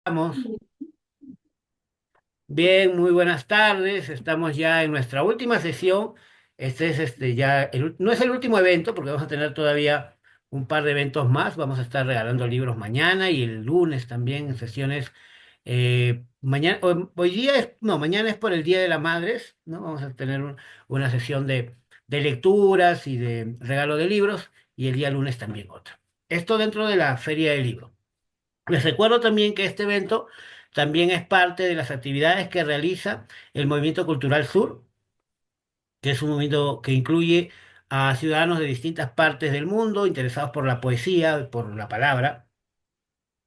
Estamos bien, muy buenas tardes. Estamos ya en nuestra última sesión. Este es ya no es el último evento porque vamos a tener todavía un par de eventos más. Vamos a estar regalando libros mañana y el lunes también en sesiones. Mañana, hoy día es, no, mañana es por el Día de las Madres, ¿no? Vamos a tener una sesión de lecturas y de regalo de libros y el día lunes también otra. Esto dentro de la Feria del Libro. Les recuerdo también que este evento también es parte de las actividades que realiza el Movimiento Cultural Sur, que es un movimiento que incluye a ciudadanos de distintas partes del mundo interesados por la poesía, por la palabra.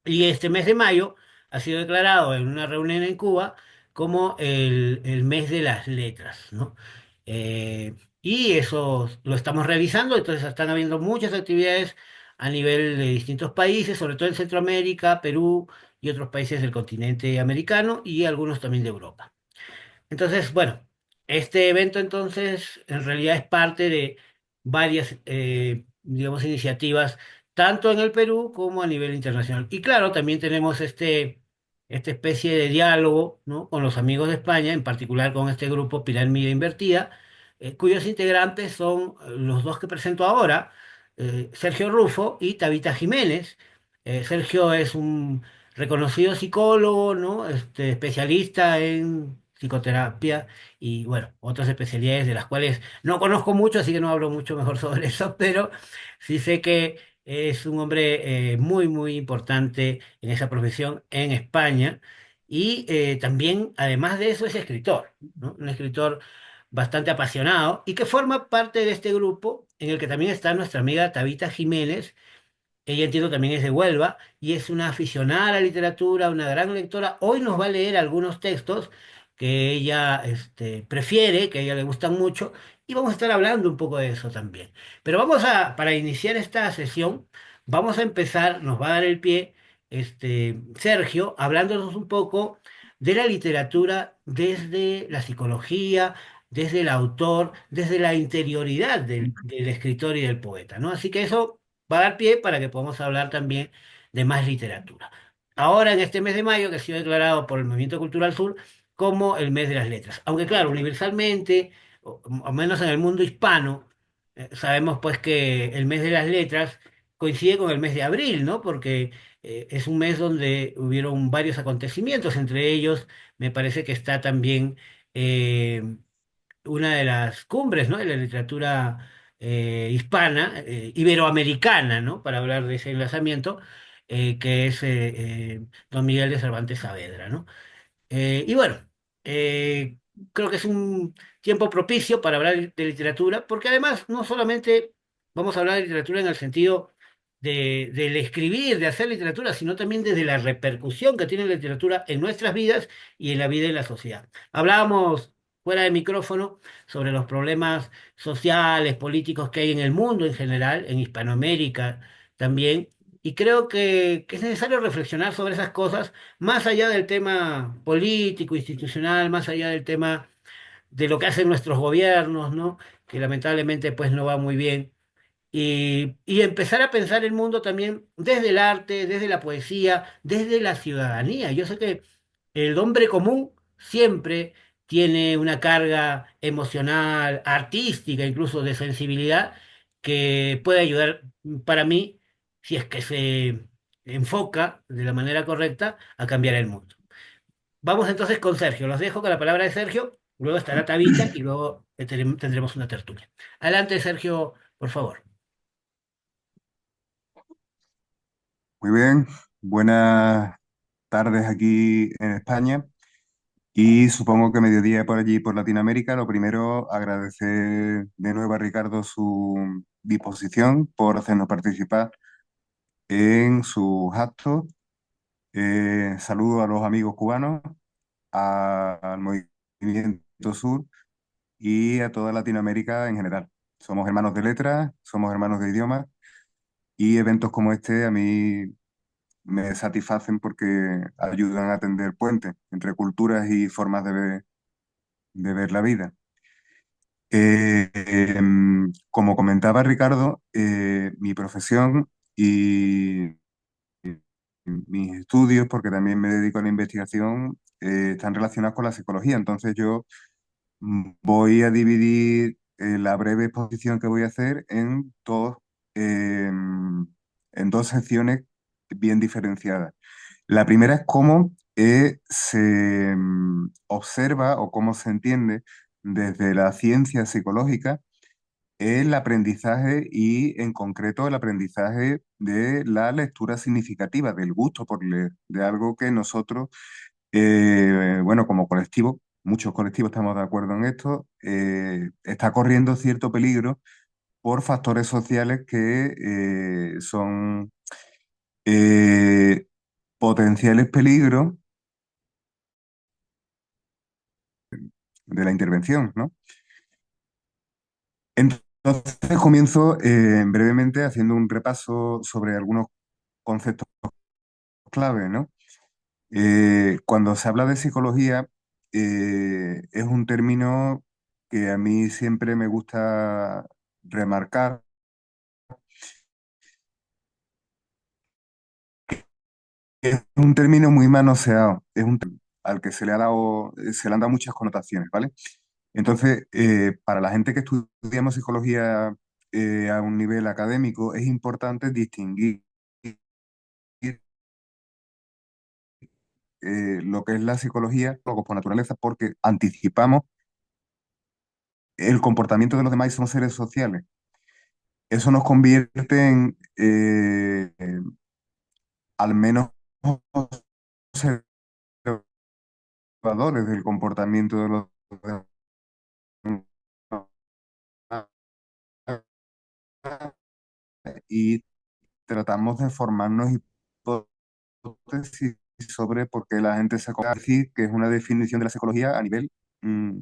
Y este mes de mayo ha sido declarado en una reunión en Cuba como el mes de las letras, ¿no? Y eso lo estamos realizando, entonces están habiendo muchas actividades a nivel de distintos países, sobre todo en Centroamérica, Perú y otros países del continente americano y algunos también de Europa. Entonces, bueno, este evento entonces en realidad es parte de varias, digamos, iniciativas, tanto en el Perú como a nivel internacional. Y claro, también tenemos esta especie de diálogo, ¿no? Con los amigos de España, en particular con este grupo Pirámide Invertida, cuyos integrantes son los dos que presento ahora, Sergio Rufo y Tabita Jiménez. Sergio es un reconocido psicólogo, ¿no? Especialista en psicoterapia y, bueno, otras especialidades de las cuales no conozco mucho, así que no hablo mucho mejor sobre eso, pero sí sé que es un hombre muy, muy importante en esa profesión en España y también, además de eso, es escritor, ¿no? Un escritor bastante apasionado y que forma parte de este grupo en el que también está nuestra amiga Tabita Jiménez. Ella entiendo también es de Huelva y es una aficionada a la literatura, una gran lectora. Hoy nos va a leer algunos textos que ella prefiere, que a ella le gustan mucho, y vamos a estar hablando un poco de eso también. Pero para iniciar esta sesión, vamos a empezar, nos va a dar el pie Sergio, hablándonos un poco de la literatura desde la psicología, desde el autor, desde la interioridad del escritor y del poeta, ¿no? Así que eso va a dar pie para que podamos hablar también de más literatura. Ahora, en este mes de mayo, que ha sido declarado por el Movimiento Cultural Sur como el mes de las letras. Aunque claro, universalmente, o menos en el mundo hispano, sabemos pues que el mes de las letras coincide con el mes de abril, ¿no? Porque es un mes donde hubieron varios acontecimientos, entre ellos me parece que está también una de las cumbres, ¿no? De la literatura hispana, iberoamericana, ¿no? Para hablar de ese enlazamiento, que es Don Miguel de Cervantes Saavedra, ¿no? Y bueno, eh, creo que es un tiempo propicio para hablar de literatura, porque además no solamente vamos a hablar de literatura en el sentido del escribir, de hacer literatura, sino también desde la repercusión que tiene la literatura en nuestras vidas y en la vida de la sociedad. Hablábamos fuera de micrófono sobre los problemas sociales, políticos que hay en el mundo en general, en Hispanoamérica también, y creo que es necesario reflexionar sobre esas cosas más allá del tema político, institucional, más allá del tema de lo que hacen nuestros gobiernos, ¿no? Que lamentablemente pues no va muy bien. Y empezar a pensar el mundo también desde el arte, desde la poesía, desde la ciudadanía. Yo sé que el hombre común siempre tiene una carga emocional, artística, incluso de sensibilidad, que puede ayudar para mí, si es que se enfoca de la manera correcta, a cambiar el mundo. Vamos entonces con Sergio. Los dejo con la palabra de Sergio, luego estará Tabita y luego tendremos una tertulia. Adelante, Sergio, por favor. Muy bien, buenas tardes aquí en España y supongo que mediodía por allí por Latinoamérica. Lo primero, agradecer de nuevo a Ricardo su disposición por hacernos participar en sus actos. Saludo a los amigos cubanos, al Movimiento Sur y a toda Latinoamérica en general. Somos hermanos de letras, somos hermanos de idiomas y eventos como este a mí me satisfacen porque ayudan a tender puentes entre culturas y formas de ver la vida. Como comentaba Ricardo, mi profesión y, mis estudios, porque también me dedico a la investigación, están relacionados con la psicología. Entonces yo voy a dividir la breve exposición que voy a hacer en dos secciones bien diferenciadas. La primera es cómo se observa o cómo se entiende desde la ciencia psicológica el aprendizaje y en concreto el aprendizaje de la lectura significativa, del gusto por leer, de algo que nosotros, bueno, como colectivo, muchos colectivos estamos de acuerdo en esto, está corriendo cierto peligro por factores sociales que son eh, potenciales peligros de la intervención, ¿no? Entonces comienzo brevemente haciendo un repaso sobre algunos conceptos clave, ¿no? Cuando se habla de psicología, es un término que a mí siempre me gusta remarcar. Es un término muy manoseado, es un término al que se le han dado muchas connotaciones, ¿vale? Entonces, para la gente que estudiamos psicología a un nivel académico, es importante distinguir lo que es la psicología, luego por naturaleza, porque anticipamos el comportamiento de los demás y somos seres sociales. Eso nos convierte en, al menos, observadores del comportamiento de los demás y tratamos de formarnos hipótesis sobre por qué la gente se acoge a decir que es una definición de la psicología a nivel mm,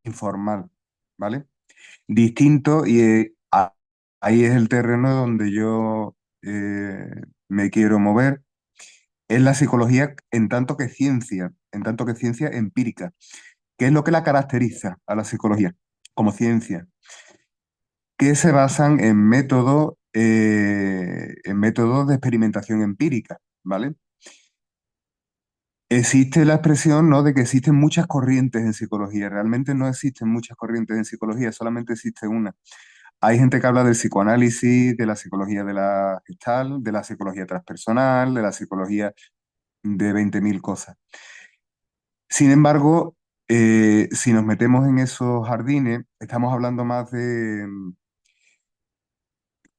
informal, ¿vale? Distinto y ahí es el terreno donde yo me quiero mover, es la psicología en tanto que ciencia empírica. ¿Qué es lo que la caracteriza a la psicología como ciencia? Que se basan en métodos de experimentación empírica, ¿vale? Existe la expresión, ¿no?, de que existen muchas corrientes en psicología. Realmente no existen muchas corrientes en psicología, solamente existe una. Hay gente que habla del psicoanálisis, de la psicología de la Gestalt, de la psicología transpersonal, de la psicología de 20.000 cosas. Sin embargo, si nos metemos en esos jardines, estamos hablando más de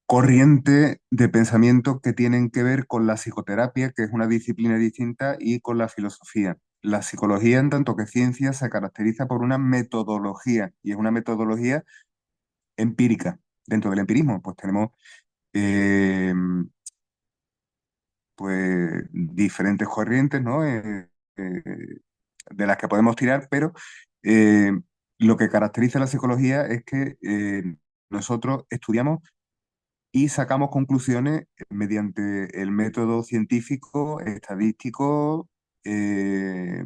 corrientes de pensamiento que tienen que ver con la psicoterapia, que es una disciplina distinta, y con la filosofía. La psicología, en tanto que ciencia, se caracteriza por una metodología, y es una metodología empírica. Dentro del empirismo, pues tenemos eh, pues diferentes corrientes, ¿no? De las que podemos tirar, pero eh, lo que caracteriza la psicología es que nosotros estudiamos y sacamos conclusiones mediante el método científico, estadístico eh,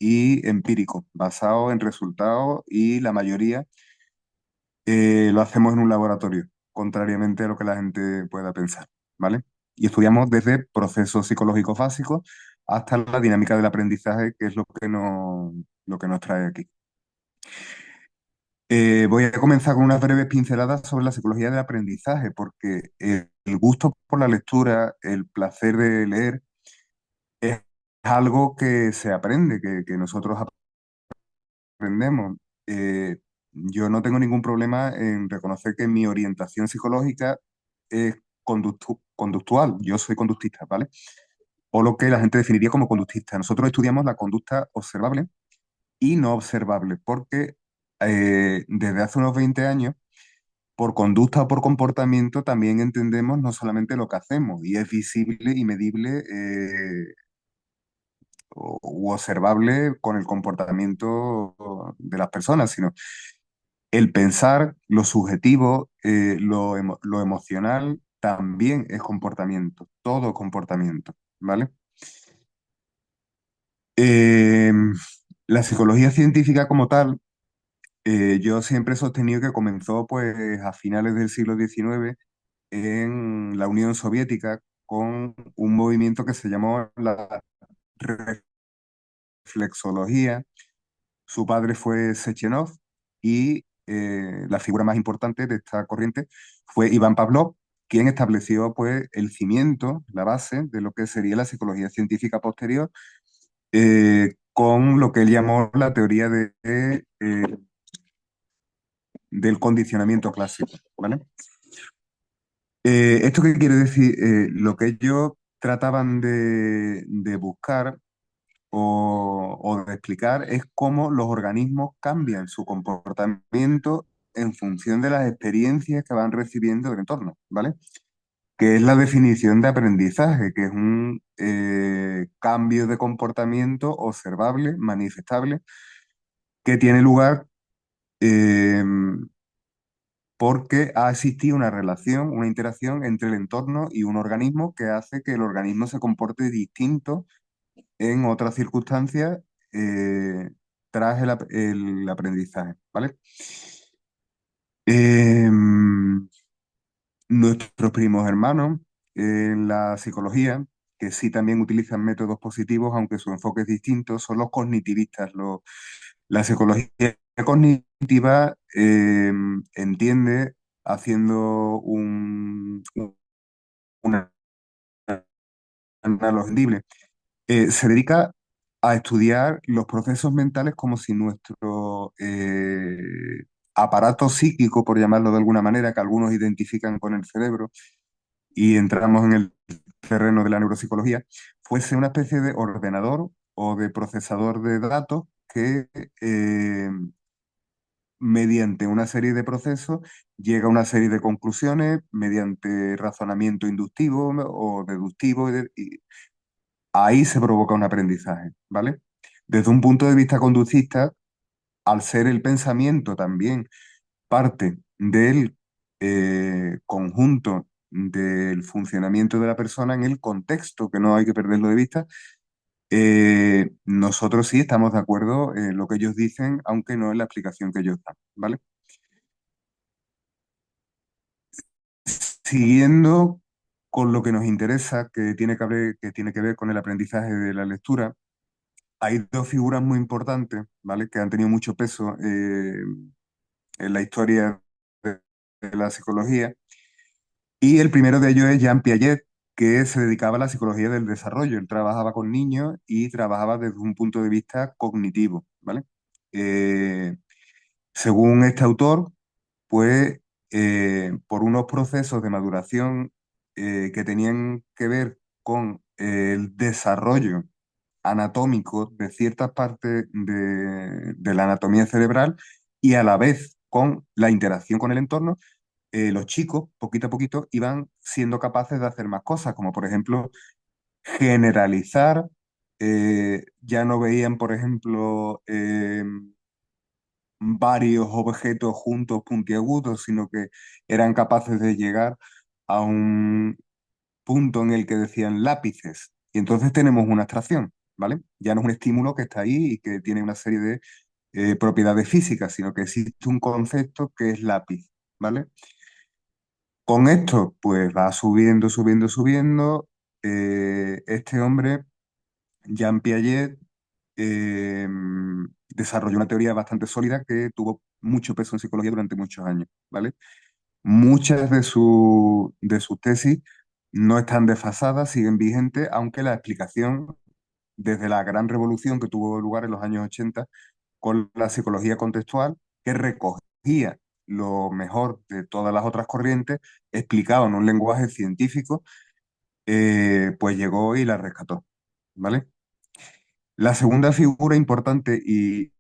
y empírico, basado en resultados y la mayoría lo hacemos en un laboratorio, contrariamente a lo que la gente pueda pensar, ¿vale? Y estudiamos desde procesos psicológicos básicos hasta la dinámica del aprendizaje, que es lo que nos trae aquí. Voy a comenzar con unas breves pinceladas sobre la psicología del aprendizaje, porque el gusto por la lectura, el placer de leer, es algo que se aprende, que nosotros aprendemos. Yo no tengo ningún problema en reconocer que mi orientación psicológica es conductual. Yo soy conductista, ¿vale? O lo que la gente definiría como conductista. Nosotros estudiamos la conducta observable y no observable, porque desde hace unos 20 años, por conducta o por comportamiento, también entendemos no solamente lo que hacemos, y es visible y medible u observable con el comportamiento de las personas, sino el pensar, lo subjetivo, lo emocional, también es comportamiento, todo comportamiento, ¿vale? Eh, la psicología científica como tal, yo siempre he sostenido que comenzó pues a finales del siglo XIX en la Unión Soviética con un movimiento que se llamó la reflexología. Su padre fue Sechenov y la figura más importante de esta corriente fue Iván Pavlov, quien estableció pues, el cimiento, la base de lo que sería la psicología científica posterior, con lo que él llamó la teoría del condicionamiento clásico, ¿vale? ¿Esto qué quiere decir? Lo que ellos trataban de buscar o de explicar es cómo los organismos cambian su comportamiento en función de las experiencias que van recibiendo del entorno, ¿vale? Que es la definición de aprendizaje, que es un cambio de comportamiento observable, manifestable, que tiene lugar eh, porque ha existido una relación, una interacción entre el entorno y un organismo que hace que el organismo se comporte distinto en otras circunstancias eh, tras el aprendizaje, ¿vale? Em, Nuestros primos hermanos en la psicología, que sí también utilizan métodos positivos, aunque su enfoque es distinto, son los cognitivistas. La psicología cognitiva entiende, haciendo una analogía, se dedica a estudiar los procesos mentales como si nuestro aparato psíquico, por llamarlo de alguna manera, que algunos identifican con el cerebro, y entramos en el terreno de la neuropsicología, fuese una especie de ordenador o de procesador de datos que mediante una serie de procesos llega a una serie de conclusiones mediante razonamiento inductivo o deductivo y ahí se provoca un aprendizaje, ¿vale? Desde un punto de vista conductista, al ser el pensamiento también parte del conjunto del funcionamiento de la persona en el contexto, que no hay que perderlo de vista, nosotros sí estamos de acuerdo en lo que ellos dicen, aunque no en la explicación que ellos dan, ¿vale? Siguiendo con lo que nos interesa, que tiene que ver con el aprendizaje de la lectura, hay dos figuras muy importantes, ¿vale? Que han tenido mucho peso en la historia de la psicología. Y el primero de ellos es Jean Piaget, que se dedicaba a la psicología del desarrollo. Él trabajaba con niños y trabajaba desde un punto de vista cognitivo, ¿vale? Eh, Según este autor, pues por unos procesos de maduración que tenían que ver con el desarrollo anatómico de ciertas partes de la anatomía cerebral y a la vez con la interacción con el entorno, los chicos, poquito a poquito, iban siendo capaces de hacer más cosas, como por ejemplo generalizar, ya no veían, por ejemplo, varios objetos juntos puntiagudos, sino que eran capaces de llegar a un punto en el que decían lápices. Y entonces tenemos una abstracción, ¿vale? Ya no es un estímulo que está ahí y que tiene una serie de propiedades físicas, sino que existe un concepto que es lápiz, ¿vale? Con esto, pues va subiendo, subiendo, subiendo. Este hombre, Jean Piaget, eh, desarrolló una teoría bastante sólida que tuvo mucho peso en psicología durante muchos años, ¿vale? Muchas de sus tesis no están desfasadas, siguen vigentes, aunque la explicación desde la gran revolución que tuvo lugar en los años 80 con la psicología contextual, que recogía lo mejor de todas las otras corrientes, explicado en un lenguaje científico, pues llegó y la rescató, ¿vale? La segunda figura importante, y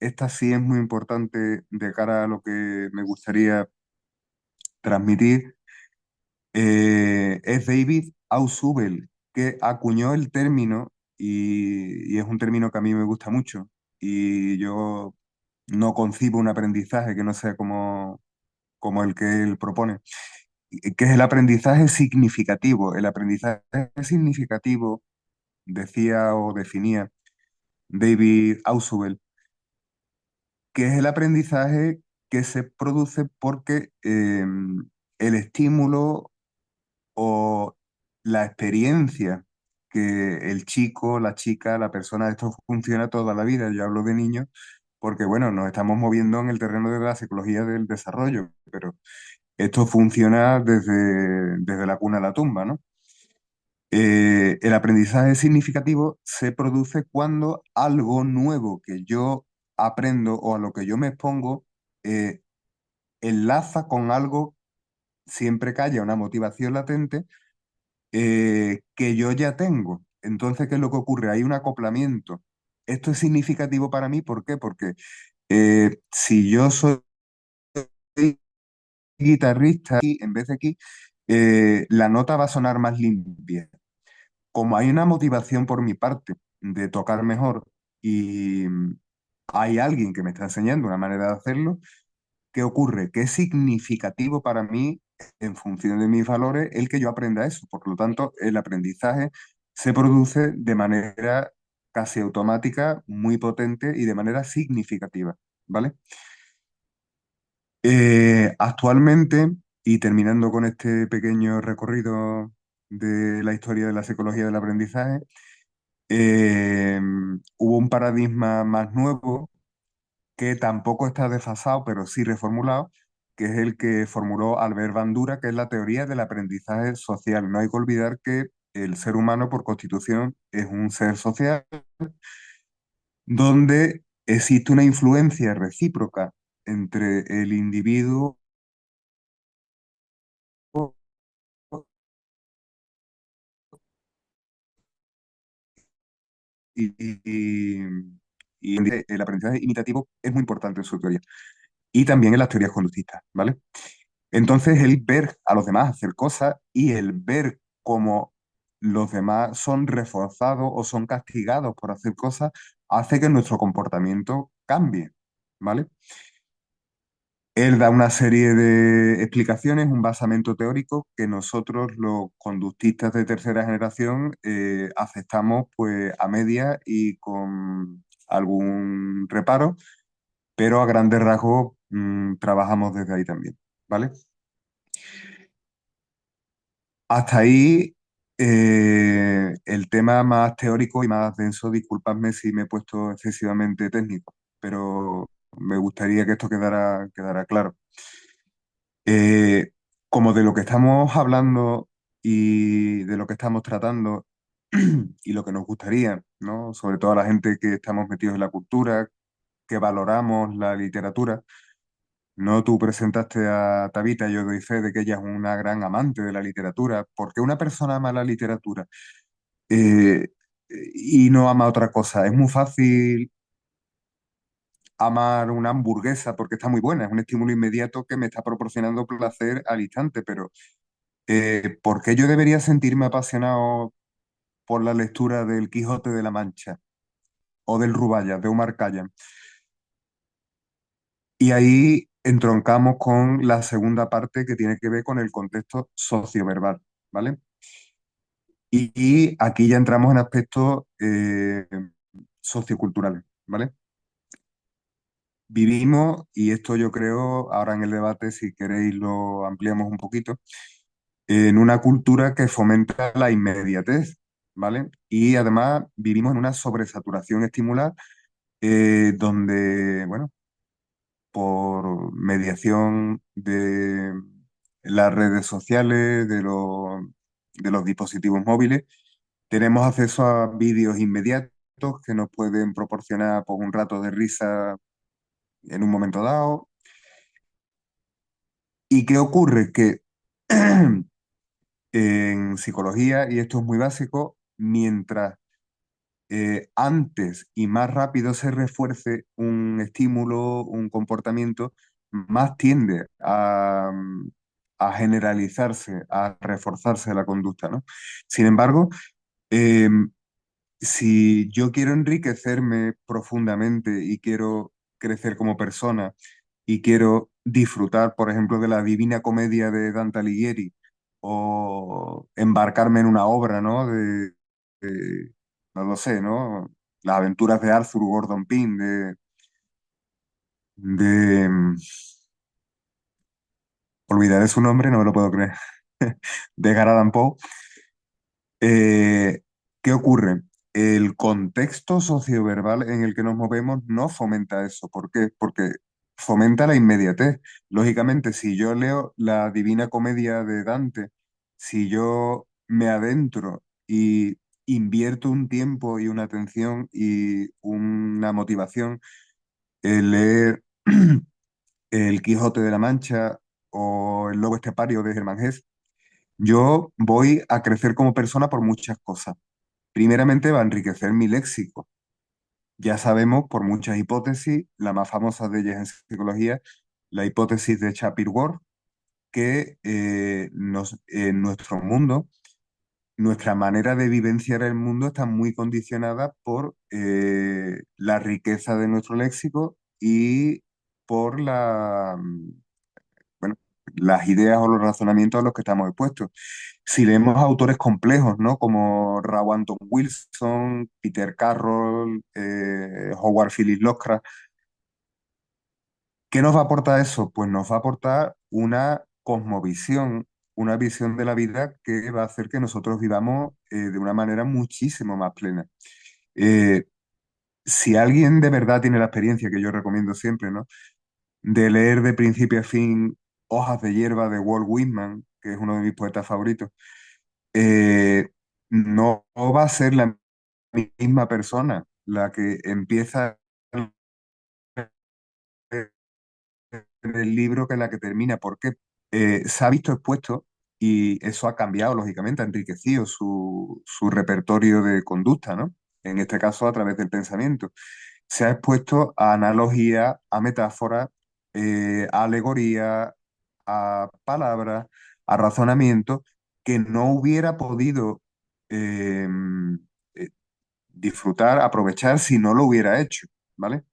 esta sí es muy importante de cara a lo que me gustaría transmitir, es David Ausubel, que acuñó el término, y es un término que a mí me gusta mucho, y yo no concibo un aprendizaje que no sea como el que él propone, que es el aprendizaje significativo. El aprendizaje significativo, decía o definía David Ausubel, que es el aprendizaje que se produce porque el estímulo o la experiencia que el chico, la chica, la persona, esto funciona toda la vida. Yo hablo de niños porque, bueno, nos estamos moviendo en el terreno de la psicología del desarrollo, pero esto funciona desde la cuna a la tumba, ¿no? El aprendizaje significativo se produce cuando algo nuevo que yo aprendo o a lo que yo me expongo eh, enlaza con algo, siempre que haya una motivación latente, que yo ya tengo. Entonces, ¿qué es lo que ocurre? Hay un acoplamiento. Esto es significativo para mí, ¿por qué? Porque si yo soy guitarrista aquí, en vez de aquí, la nota va a sonar más limpia. Como hay una motivación por mi parte de tocar mejor y hay alguien que me está enseñando una manera de hacerlo, ¿qué ocurre? Que es significativo para mí, en función de mis valores, el que yo aprenda eso. Por lo tanto, el aprendizaje se produce de manera casi automática, muy potente y de manera significativa, ¿vale? Actualmente, y terminando con este pequeño recorrido de la historia de la psicología del aprendizaje, eh, hubo un paradigma más nuevo que tampoco está desfasado, pero sí reformulado, que es el que formuló Albert Bandura, que es la teoría del aprendizaje social. No hay que olvidar que el ser humano por constitución es un ser social donde existe una influencia recíproca entre el individuo y, y el aprendizaje imitativo es muy importante en su teoría. Y también en las teorías conductistas, ¿vale? Entonces, el ver a los demás hacer cosas y el ver cómo los demás son reforzados o son castigados por hacer cosas hace que nuestro comportamiento cambie, ¿vale? Él da una serie de explicaciones, un basamento teórico que nosotros, los conductistas de tercera generación, aceptamos pues a media y con algún reparo, pero a grandes rasgos trabajamos desde ahí también, ¿vale? Hasta ahí el tema más teórico y más denso, disculpadme si me he puesto excesivamente técnico, pero me gustaría que esto quedara claro. Eh, Como de lo que estamos hablando y de lo que estamos tratando y lo que nos gustaría, ¿no? Sobre todo a la gente que estamos metidos en la cultura, que valoramos la literatura. No, tú presentaste a Tabita, yo doy fe de que ella es una gran amante de la literatura. ¿Por qué una persona ama la literatura eh, y no ama otra cosa? Es muy fácil amar una hamburguesa porque está muy buena, es un estímulo inmediato que me está proporcionando placer al instante, pero ¿por qué yo debería sentirme apasionado por la lectura del Quijote de la Mancha o del Rubayat, de Omar Khayyam? Y ahí entroncamos con la segunda parte que tiene que ver con el contexto socioverbal, ¿vale? Y aquí ya entramos en aspectos socioculturales, ¿vale? Vivimos, y esto yo creo, ahora en el debate, si queréis lo ampliamos un poquito, en una cultura que fomenta la inmediatez, ¿vale? Y además vivimos en una sobresaturación estimular donde, bueno, por mediación de las redes sociales, de los dispositivos móviles, tenemos acceso a vídeos inmediatos que nos pueden proporcionar pues, un rato de risa en un momento dado. ¿Y qué ocurre? Que en psicología, y esto es muy básico, mientras antes y más rápido se refuerce un estímulo, un comportamiento, más tiende a generalizarse, a reforzarse la conducta, ¿no? Sin embargo, eh, si yo quiero enriquecerme profundamente y quiero crecer como persona y quiero disfrutar, por ejemplo, de la Divina Comedia de Dante Alighieri o embarcarme en una obra, ¿no? No lo sé, ¿no? Las aventuras de Arthur Gordon Pym, de olvidaré su nombre, no me lo puedo creer, de Edgar Allan Poe. Eh, ¿Qué ocurre? El contexto socioverbal en el que nos movemos no fomenta eso. ¿Por qué? Porque fomenta la inmediatez. Lógicamente, si yo leo la Divina Comedia de Dante, si yo me adentro y invierto un tiempo y una atención y una motivación en leer El Quijote de la Mancha o El Lobo Estepario de Germán Hesse, yo voy a crecer como persona por muchas cosas. Primeramente va a enriquecer mi léxico. Ya sabemos por muchas hipótesis, la más famosa de ellas en psicología, la hipótesis de Sapir-Whorf, que en nuestro mundo, nuestra manera de vivenciar el mundo está muy condicionada por la riqueza de nuestro léxico y por bueno, las ideas o los razonamientos a los que estamos expuestos. Si leemos autores complejos, ¿no? Como Rao Anton Wilson, Peter Carroll, Howard Phillips Lovecraft, ¿qué nos va a aportar eso? Pues nos va a aportar una cosmovisión, una visión de la vida que va a hacer que nosotros vivamos de una manera muchísimo más plena. Eh, si alguien de verdad tiene la experiencia que yo recomiendo siempre, ¿no? De leer de principio a fin Hojas de hierba de Walt Whitman, que es uno de mis poetas favoritos, eh, no va a ser la misma persona la que empieza el libro que la que termina. ¿Por qué? Se ha visto expuesto y eso ha cambiado, lógicamente, ha enriquecido su repertorio de conducta, ¿no? En este caso, a través del pensamiento. Se ha expuesto a analogía, a metáfora, a alegoría, a palabras, a razonamiento que no hubiera podido eh, eh, disfrutar, aprovechar si no lo hubiera hecho, ¿vale?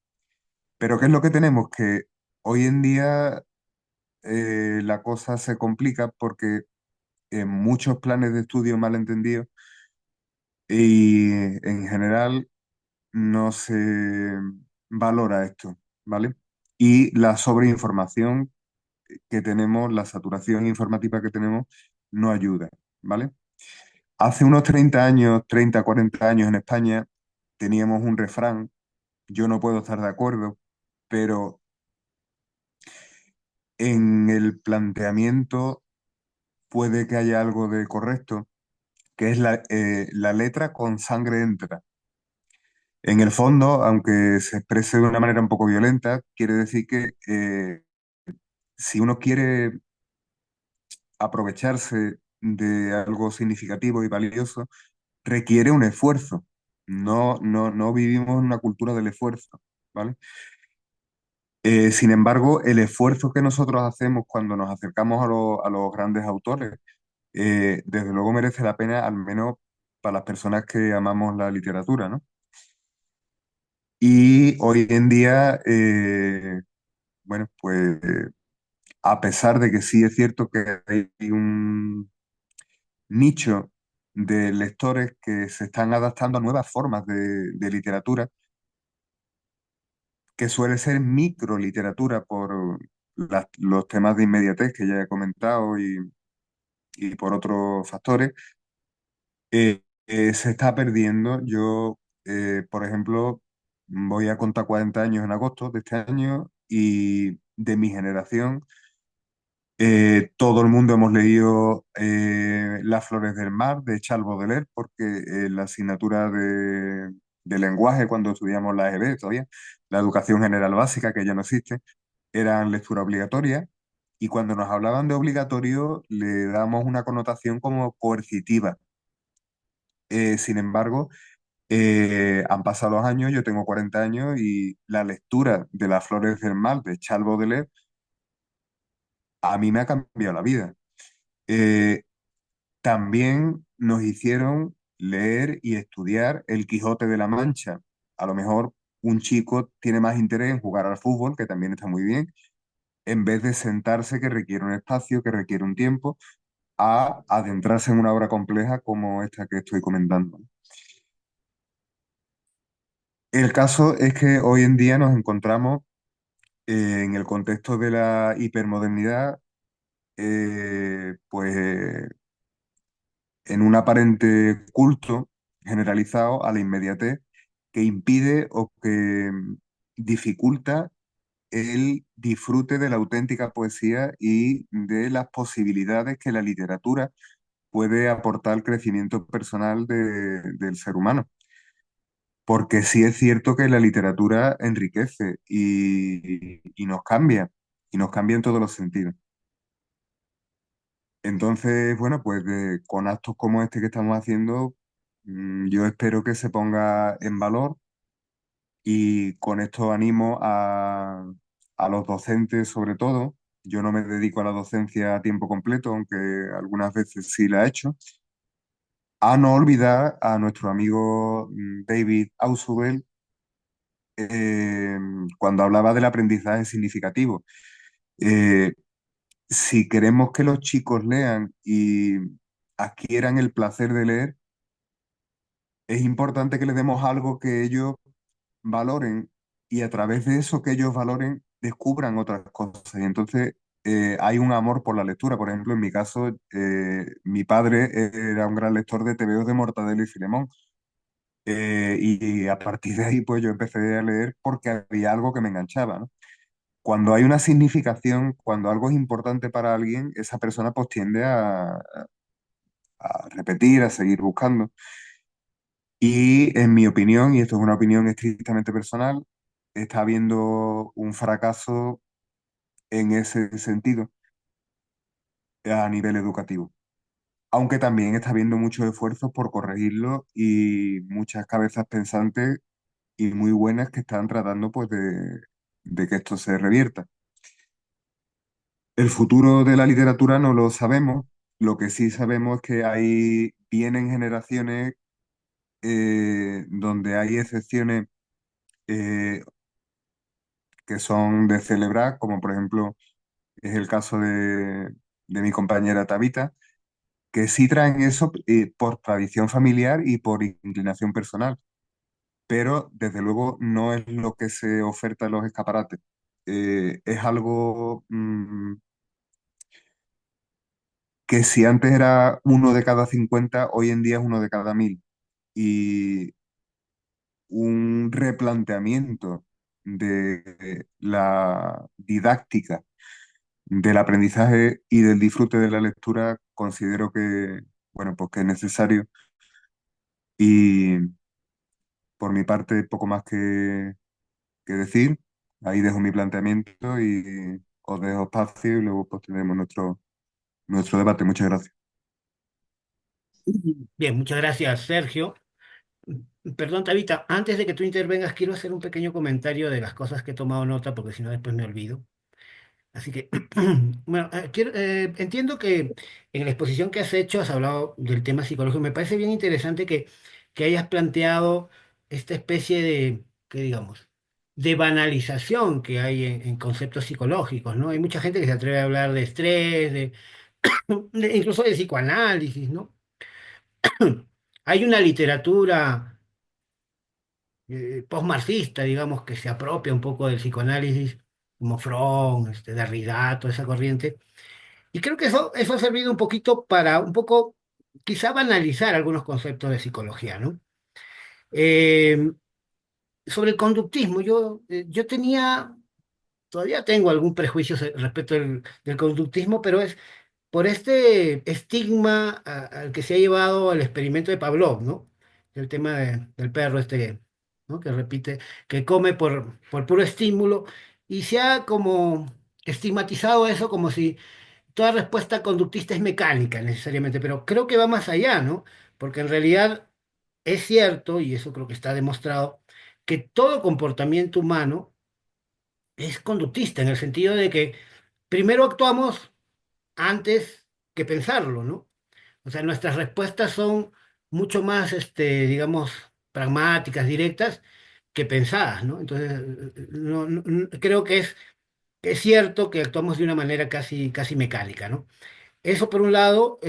Pero ¿qué es lo que tenemos? Que hoy en día la cosa se complica porque en muchos planes de estudio mal entendidos y en general no se valora esto, ¿vale? Y la sobreinformación que tenemos, la saturación informativa que tenemos, no ayuda, ¿vale? Hace unos 30 años, 30, 40 años en España, teníamos un refrán, yo no puedo estar de acuerdo, pero en el planteamiento puede que haya algo de correcto, que es la letra con sangre entra. En el fondo, aunque se exprese de una manera un poco violenta, quiere decir que si uno quiere aprovecharse de algo significativo y valioso, requiere un esfuerzo. No vivimos en una cultura del esfuerzo, ¿vale? Sin embargo, el esfuerzo que nosotros hacemos cuando nos acercamos a los grandes autores, desde luego merece la pena, al menos para las personas que amamos la literatura, ¿no? Y hoy en día, bueno, pues a pesar de que sí es cierto que hay un nicho de lectores que se están adaptando a nuevas formas de literatura, que suele ser microliteratura por los temas de inmediatez que ya he comentado y por otros factores, se está perdiendo. Yo, por ejemplo, voy a contar 40 años en agosto de este año y de mi generación, todo el mundo hemos leído Las flores del mar de Charles Baudelaire, porque la asignatura de lenguaje cuando estudiamos la EB todavía, la educación general básica, que ya no existe, eran lectura obligatoria. Y cuando nos hablaban de obligatorio, le damos una connotación como coercitiva. Sin embargo, han pasado los años, yo tengo 40 años y la lectura de Las flores del mar de Charles Baudelaire a mí me ha cambiado la vida. Eh, También nos hicieron leer y estudiar El Quijote de la Mancha. A lo mejor un chico tiene más interés en jugar al fútbol, que también está muy bien, en vez de sentarse, que requiere un espacio, que requiere un tiempo, a adentrarse en una obra compleja como esta que estoy comentando. El caso es que hoy en día nos encontramos en el contexto de la hipermodernidad, pues en un aparente culto generalizado a la inmediatez que impide o que dificulta el disfrute de la auténtica poesía y de las posibilidades que la literatura puede aportar al crecimiento personal del ser humano. Porque sí es cierto que la literatura enriquece y nos cambia en todos los sentidos. Entonces, bueno, pues con actos como este que estamos haciendo, yo espero que se ponga en valor y con esto animo a los docentes sobre todo. Yo no me dedico a la docencia a tiempo completo, aunque algunas veces sí la he hecho, a no olvidar a nuestro amigo David Ausubel eh, cuando hablaba del aprendizaje significativo. Eh, si queremos que los chicos lean y adquieran el placer de leer, es importante que les demos algo que ellos valoren y a través de eso que ellos valoren descubran otras cosas. Y entonces hay un amor por la lectura. Por ejemplo, en mi caso, mi padre era un gran lector de tebeos de Mortadelo y Filemón. Y a partir de ahí, pues yo empecé a leer porque había algo que me enganchaba, ¿no? Cuando hay una significación, cuando algo es importante para alguien, esa persona pues tiende a repetir, a seguir buscando. Y en mi opinión, y esto es una opinión estrictamente personal, está habiendo un fracaso en ese sentido a nivel educativo. Aunque también está habiendo muchos esfuerzos por corregirlo y muchas cabezas pensantes y muy buenas que están tratando pues de que esto se revierta. El futuro de la literatura no lo sabemos. Lo que sí sabemos es que vienen generaciones donde hay excepciones eh, que son de celebrar, como por ejemplo es el caso de mi compañera Tabita, que sí traen eso por tradición familiar y por inclinación personal, pero desde luego no es lo que se oferta en los escaparates. Es algo que si antes era uno de cada 50, hoy en día es uno de cada 1000. Y un replanteamiento de la didáctica, del aprendizaje y del disfrute de la lectura, considero que, bueno, pues que es necesario. Y por mi parte, poco más que decir. Ahí dejo mi planteamiento y os dejo espacio y luego pues tendremos nuestro debate. Muchas gracias. Bien, muchas gracias, Sergio. Perdón, Tabita, antes de que tú intervengas, quiero hacer un pequeño comentario de las cosas que he tomado nota, porque si no después me olvido. Así que, bueno, entiendo que en la exposición que has hecho has hablado del tema psicológico. Me parece bien interesante que hayas planteado esta especie de, ¿qué digamos? De banalización que hay en conceptos psicológicos, ¿no? Hay mucha gente que se atreve a hablar de estrés, incluso de psicoanálisis, ¿no? Hay una literatura postmarxista, digamos, que se apropia un poco del psicoanálisis, como Fromm, Derrida, toda esa corriente. Y creo que eso ha servido un poquito para un poco, quizá banalizar algunos conceptos de psicología, ¿no? Eh, sobre el conductismo, yo tenía, todavía tengo algún prejuicio respecto del conductismo, pero es por este estigma al que se ha llevado el experimento de Pavlov, ¿no? El tema del perro este, ¿no? Que repite, que come por puro estímulo, y se ha como estigmatizado eso como si toda respuesta conductista es mecánica necesariamente, pero creo que va más allá, ¿no? Porque en realidad es cierto, y eso creo que está demostrado, que todo comportamiento humano es conductista, en el sentido de que primero actuamos antes que pensarlo, ¿no? O sea, nuestras respuestas son mucho más, digamos, pragmáticas, directas, que pensadas, ¿no? Entonces, creo que es cierto que actuamos de una manera casi mecánica, ¿no? Eso por un lado,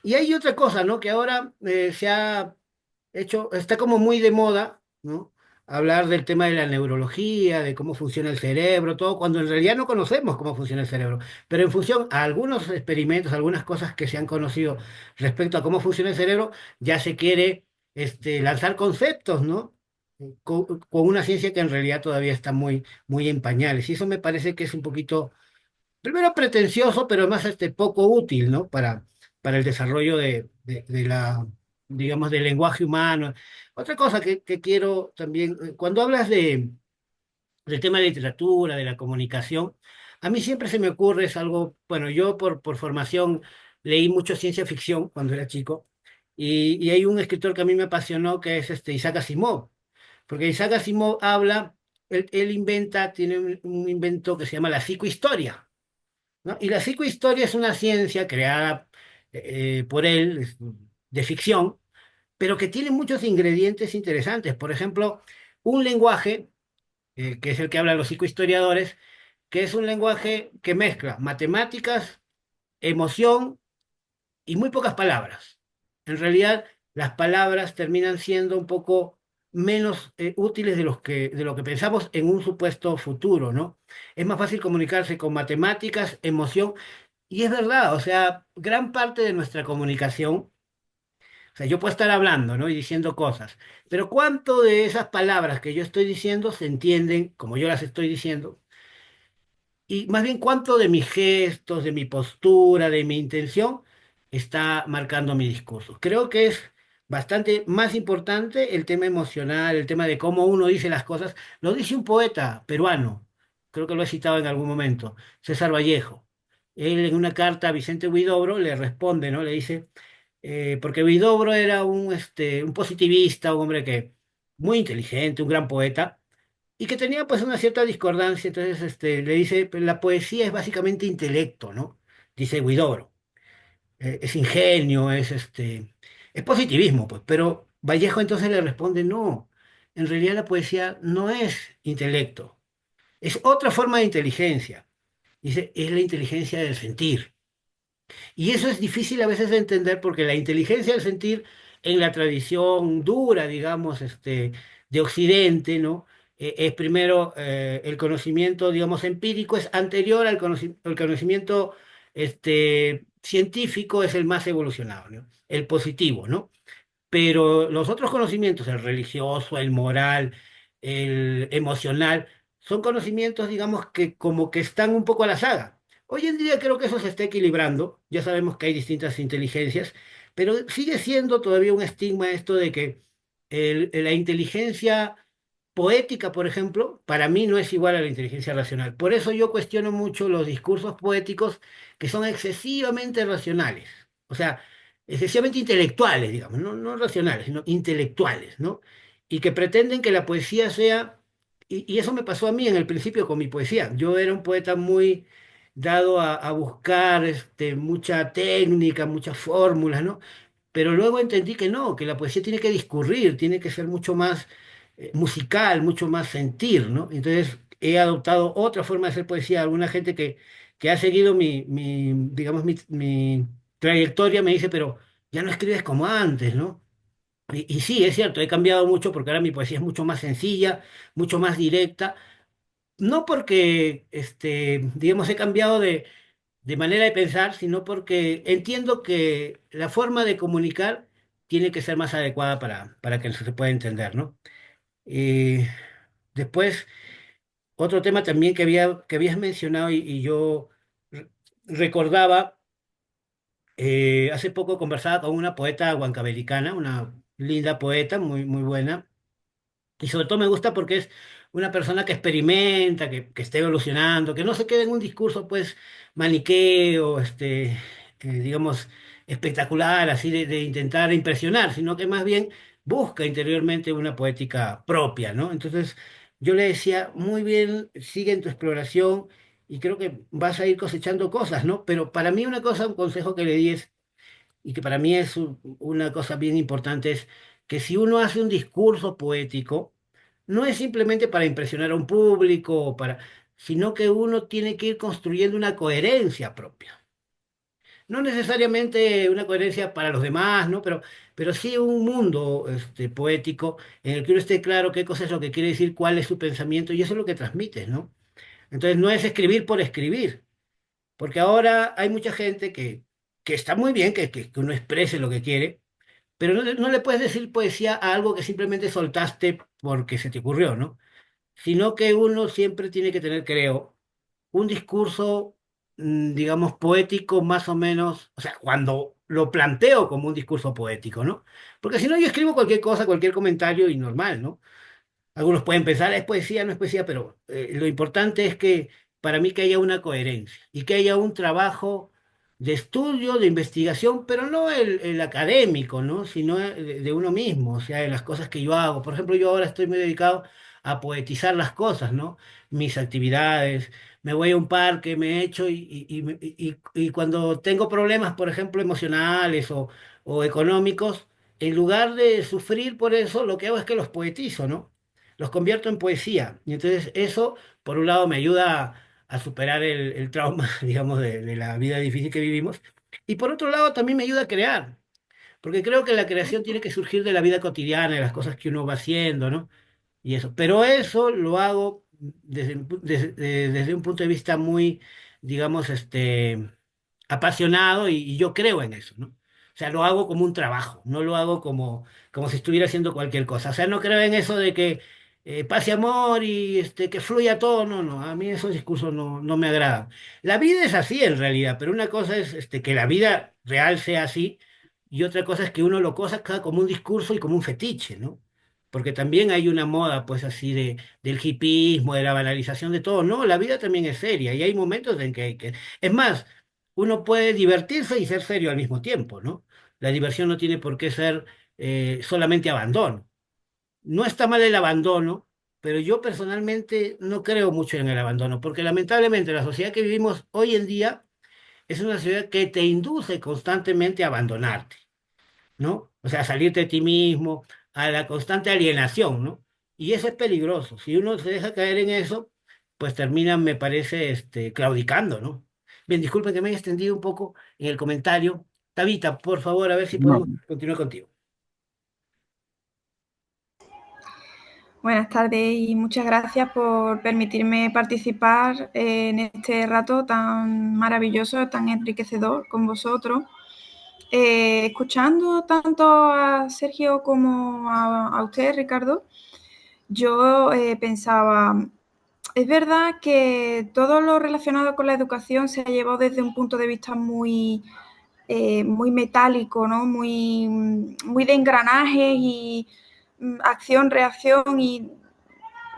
y hay otra cosa, ¿no? Que ahora se ha hecho, está como muy de moda, ¿no? hablar del tema de la neurología, de cómo funciona el cerebro, todo, cuando en realidad no conocemos cómo funciona el cerebro. Pero en función a algunos experimentos, algunas cosas que se han conocido respecto a cómo funciona el cerebro, ya se quiere lanzar conceptos, ¿no? Con una ciencia que en realidad todavía está muy, muy en pañales. Y eso me parece que es un poquito, primero pretencioso, pero además poco útil, ¿no? Para el desarrollo de la, digamos, del lenguaje humano. Otra cosa que quiero también, cuando hablas del tema de literatura, de la comunicación, a mí siempre se me ocurre, es algo, bueno, yo por formación leí mucho ciencia ficción cuando era chico, y hay un escritor que a mí me apasionó, que es Isaac Asimov, porque Isaac Asimov habla, él inventa, tiene un invento que se llama la psicohistoria, ¿no? Y la psicohistoria es una ciencia creada por él, de ficción, pero que tiene muchos ingredientes interesantes. Por ejemplo, un lenguaje, que es el que hablan los psicohistoriadores, que es un lenguaje que mezcla matemáticas, emoción y muy pocas palabras. En realidad, las palabras terminan siendo un poco menos útiles de lo que pensamos en un supuesto futuro, ¿no? Es más fácil comunicarse con matemáticas, emoción, y es verdad, o sea, gran parte de nuestra comunicación, o sea, yo puedo estar hablando, ¿no? Y diciendo cosas, pero ¿cuánto de esas palabras que yo estoy diciendo se entienden como yo las estoy diciendo? Y más bien, ¿cuánto de mis gestos, de mi postura, de mi intención está marcando mi discurso? Creo que es bastante más importante el tema emocional, el tema de cómo uno dice las cosas. Lo dice un poeta peruano, creo que lo he citado en algún momento, César Vallejo. Él en una carta a Vicente Huidobro le responde, ¿no? Le dice, porque Huidobro era un positivista, un hombre que muy inteligente, un gran poeta y que tenía pues una cierta discordancia, entonces le dice, "Pero la poesía es básicamente intelecto, ¿no?" Dice Huidobro. Es ingenio, es positivismo, pues, pero Vallejo entonces le responde, no, en realidad la poesía no es intelecto, es otra forma de inteligencia, dice, es la inteligencia del sentir. Y eso es difícil a veces de entender porque la inteligencia del sentir en la tradición dura, digamos, de Occidente, ¿no? Es primero el conocimiento, digamos, empírico, es anterior al conocimiento científico, es el más evolucionado, ¿no? El positivo, ¿no? Pero los otros conocimientos, el religioso, el moral, el emocional, son conocimientos, digamos, que como que están un poco a la saga. Hoy en día creo que eso se está equilibrando, ya sabemos que hay distintas inteligencias, pero sigue siendo todavía un estigma esto de que la inteligencia poética, por ejemplo, para mí no es igual a la inteligencia racional. Por eso yo cuestiono mucho los discursos poéticos que son excesivamente racionales. O sea, excesivamente intelectuales, digamos, no racionales, sino intelectuales, ¿no? Y que pretenden que la poesía sea, y eso me pasó a mí en el principio con mi poesía. Yo era un poeta muy dado a buscar mucha técnica, muchas fórmulas, ¿no? Pero luego entendí que no, que la poesía tiene que discurrir, tiene que ser mucho más musical, mucho más sentir, ¿no? Entonces he adoptado otra forma de hacer poesía. Alguna gente que ha seguido digamos, mi trayectoria me dice, pero ya no escribes como antes, ¿no? Y sí, es cierto, he cambiado mucho porque ahora mi poesía es mucho más sencilla, mucho más directa. No porque, digamos, he cambiado de manera de pensar, sino porque entiendo que la forma de comunicar tiene que ser más adecuada para que se pueda entender, ¿no? Y después, otro tema también que habías mencionado y yo re- recordaba, hace poco conversaba con una poeta huancabericana, una linda poeta, muy, muy buena, y sobre todo me gusta porque es una persona que experimenta, que está evolucionando, que no se queda en un discurso pues maniqueo, digamos, espectacular, así de intentar impresionar, sino que más bien busca interiormente una poética propia, ¿no? Entonces yo le decía, muy bien, sigue en tu exploración y creo que vas a ir cosechando cosas, ¿no? Pero para mí una cosa, un consejo que le di es y que para mí es una cosa bien importante, es que si uno hace un discurso poético, no es simplemente para impresionar a un público, sino que uno tiene que ir construyendo una coherencia propia. no necesariamente una coherencia para los demás, ¿no? Pero sí un mundo poético en el que uno esté claro qué cosa es lo que quiere decir, cuál es su pensamiento, y eso es lo que transmites, ¿no? Entonces no es escribir por escribir, porque ahora hay mucha gente que está muy bien que uno exprese lo que quiere, pero no le puedes decir poesía a algo que simplemente soltaste porque se te ocurrió, ¿no? Sino que uno siempre tiene que tener, creo, un discurso, digamos, poético más o menos, o sea, cuando lo planteo como un discurso poético, ¿no? Porque si no, yo escribo cualquier cosa, cualquier comentario y normal, ¿no? Algunos pueden pensar, es poesía, no es poesía, pero lo importante es que para mí que haya una coherencia y que haya un trabajo de estudio, de investigación, pero no el académico, ¿no? Sino de uno mismo, o sea, de las cosas que yo hago. Por ejemplo, yo ahora estoy muy dedicado a poetizar las cosas, ¿no? Mis actividades. Me voy a un parque, me echo y cuando tengo problemas, por ejemplo, emocionales o económicos, en lugar de sufrir por eso, lo que hago es que los poetizo, ¿no? Los convierto en poesía. Y entonces eso, por un lado, me ayuda a superar el trauma, digamos, de la vida difícil que vivimos. Y por otro lado, también me ayuda a crear, porque creo que la creación tiene que surgir de la vida cotidiana, de las cosas que uno va haciendo, ¿no? Y eso. Pero eso lo hago desde un punto de vista muy, digamos, apasionado y yo creo en eso, ¿no? O sea, lo hago como un trabajo, no lo hago como si estuviera haciendo cualquier cosa. O sea, no creo en eso de que pase amor y que fluya todo, no, no, a mí esos discursos no me agradan. La vida es así en realidad, pero una cosa es que la vida real sea así y otra cosa es que uno lo cosa como un discurso y como un fetiche, ¿no? Porque también hay una moda, pues así, del hipismo, de la banalización de todo. No, la vida también es seria y hay momentos en que hay que... Es más, uno puede divertirse y ser serio al mismo tiempo, ¿no? La diversión no tiene por qué ser solamente abandono. No está mal el abandono, pero yo personalmente no creo mucho en el abandono, porque lamentablemente la sociedad que vivimos hoy en día es una sociedad que te induce constantemente a abandonarte, ¿no? O sea, a salirte de ti mismo, a la constante alienación, ¿no? Y eso es peligroso. Si uno se deja caer en eso, pues termina, me parece, claudicando, ¿no? Bien, disculpen que me haya extendido un poco en el comentario. Tabita, por favor, a ver si No, podemos continuar contigo. Buenas tardes y muchas gracias por permitirme participar en este rato tan maravilloso, tan enriquecedor con vosotros. Escuchando tanto a Sergio como a usted, Ricardo, yo pensaba, es verdad que todo lo relacionado con la educación se ha llevado desde un punto de vista muy metálico, ¿no? Muy de engranajes y acción, reacción, y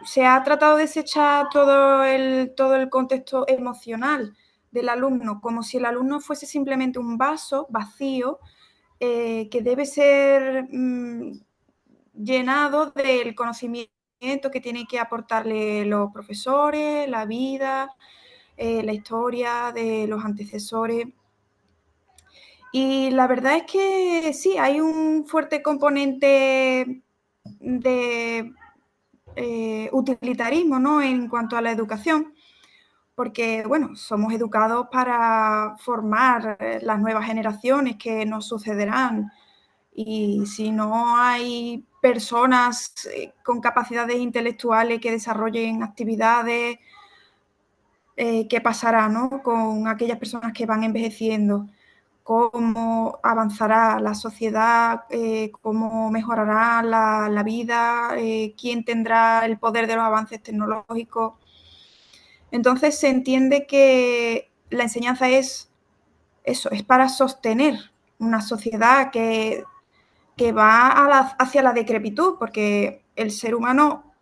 se ha tratado de desechar todo el contexto emocional del alumno, como si el alumno fuese simplemente un vaso vacío que debe ser llenado del conocimiento que tienen que aportarle los profesores, la vida, la historia de los antecesores. Y la verdad es que sí, hay un fuerte componente de utilitarismo, ¿no? En cuanto a la educación, porque, bueno, somos educados para formar las nuevas generaciones que nos sucederán. Y si no hay personas con capacidades intelectuales que desarrollen actividades, ¿qué pasará, no? Con aquellas personas que van envejeciendo, cómo avanzará la sociedad, cómo mejorará la vida, quién tendrá el poder de los avances tecnológicos. Entonces se entiende que la enseñanza es eso, es para sostener una sociedad que va hacia la decrepitud, porque el ser humano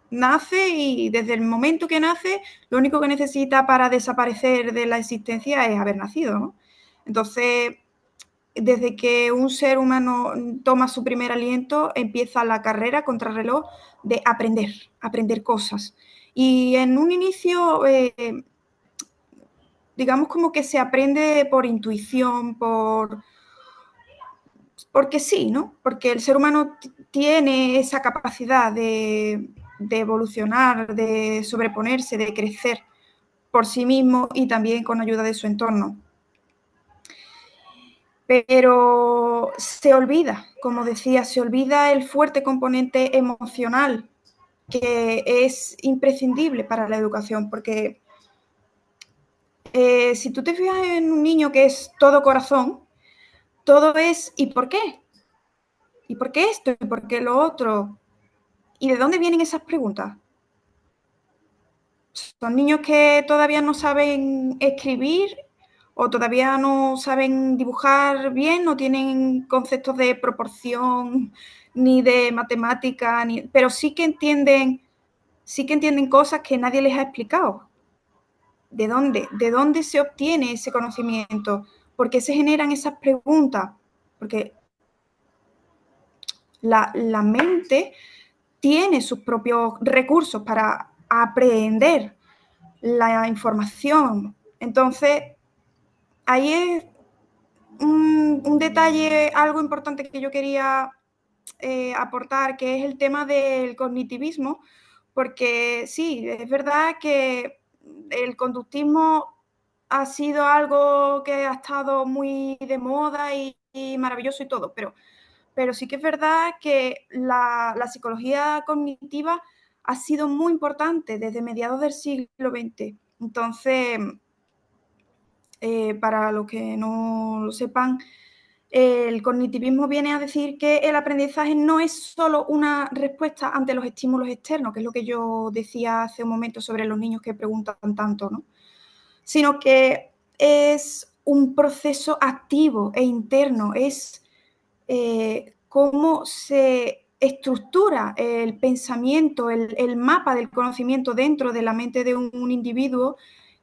nace y desde el momento que nace, lo único que necesita para desaparecer de la existencia es haber nacido, ¿no? Entonces, desde que un ser humano toma su primer aliento, empieza la carrera contrarreloj de aprender cosas. Y en un inicio, digamos como que se aprende por intuición, porque sí, ¿no? Porque el ser humano tiene esa capacidad de evolucionar, de sobreponerse, de crecer por sí mismo y también con ayuda de su entorno. pero se olvida, como decía, se olvida el fuerte componente emocional que es imprescindible para la educación, porque si tú te fijas en un niño que es todo corazón, todo es ¿y por qué? ¿Y por qué esto? ¿Y por qué lo otro? ¿Y de dónde vienen esas preguntas? Son niños que todavía no saben escribir o todavía no saben dibujar bien, no tienen conceptos de proporción ni de matemática, pero sí que entienden cosas que nadie les ha explicado. ¿De dónde? ¿De dónde se obtiene ese conocimiento? ¿Por qué se generan esas preguntas? Porque la mente tiene sus propios recursos para aprender la información. Entonces, ahí es un detalle, algo importante que yo quería aportar, que es el tema del cognitivismo, porque sí, es verdad que el conductismo ha sido algo que ha estado muy de moda y maravilloso y todo, pero sí que es verdad que la psicología cognitiva ha sido muy importante desde mediados del siglo XX. Entonces, para los que no lo sepan, el cognitivismo viene a decir que el aprendizaje no es solo una respuesta ante los estímulos externos, que es lo que yo decía hace un momento sobre los niños que preguntan tanto, ¿no? Sino que es un proceso activo e interno, es cómo se estructura el pensamiento, el mapa del conocimiento dentro de la mente de un individuo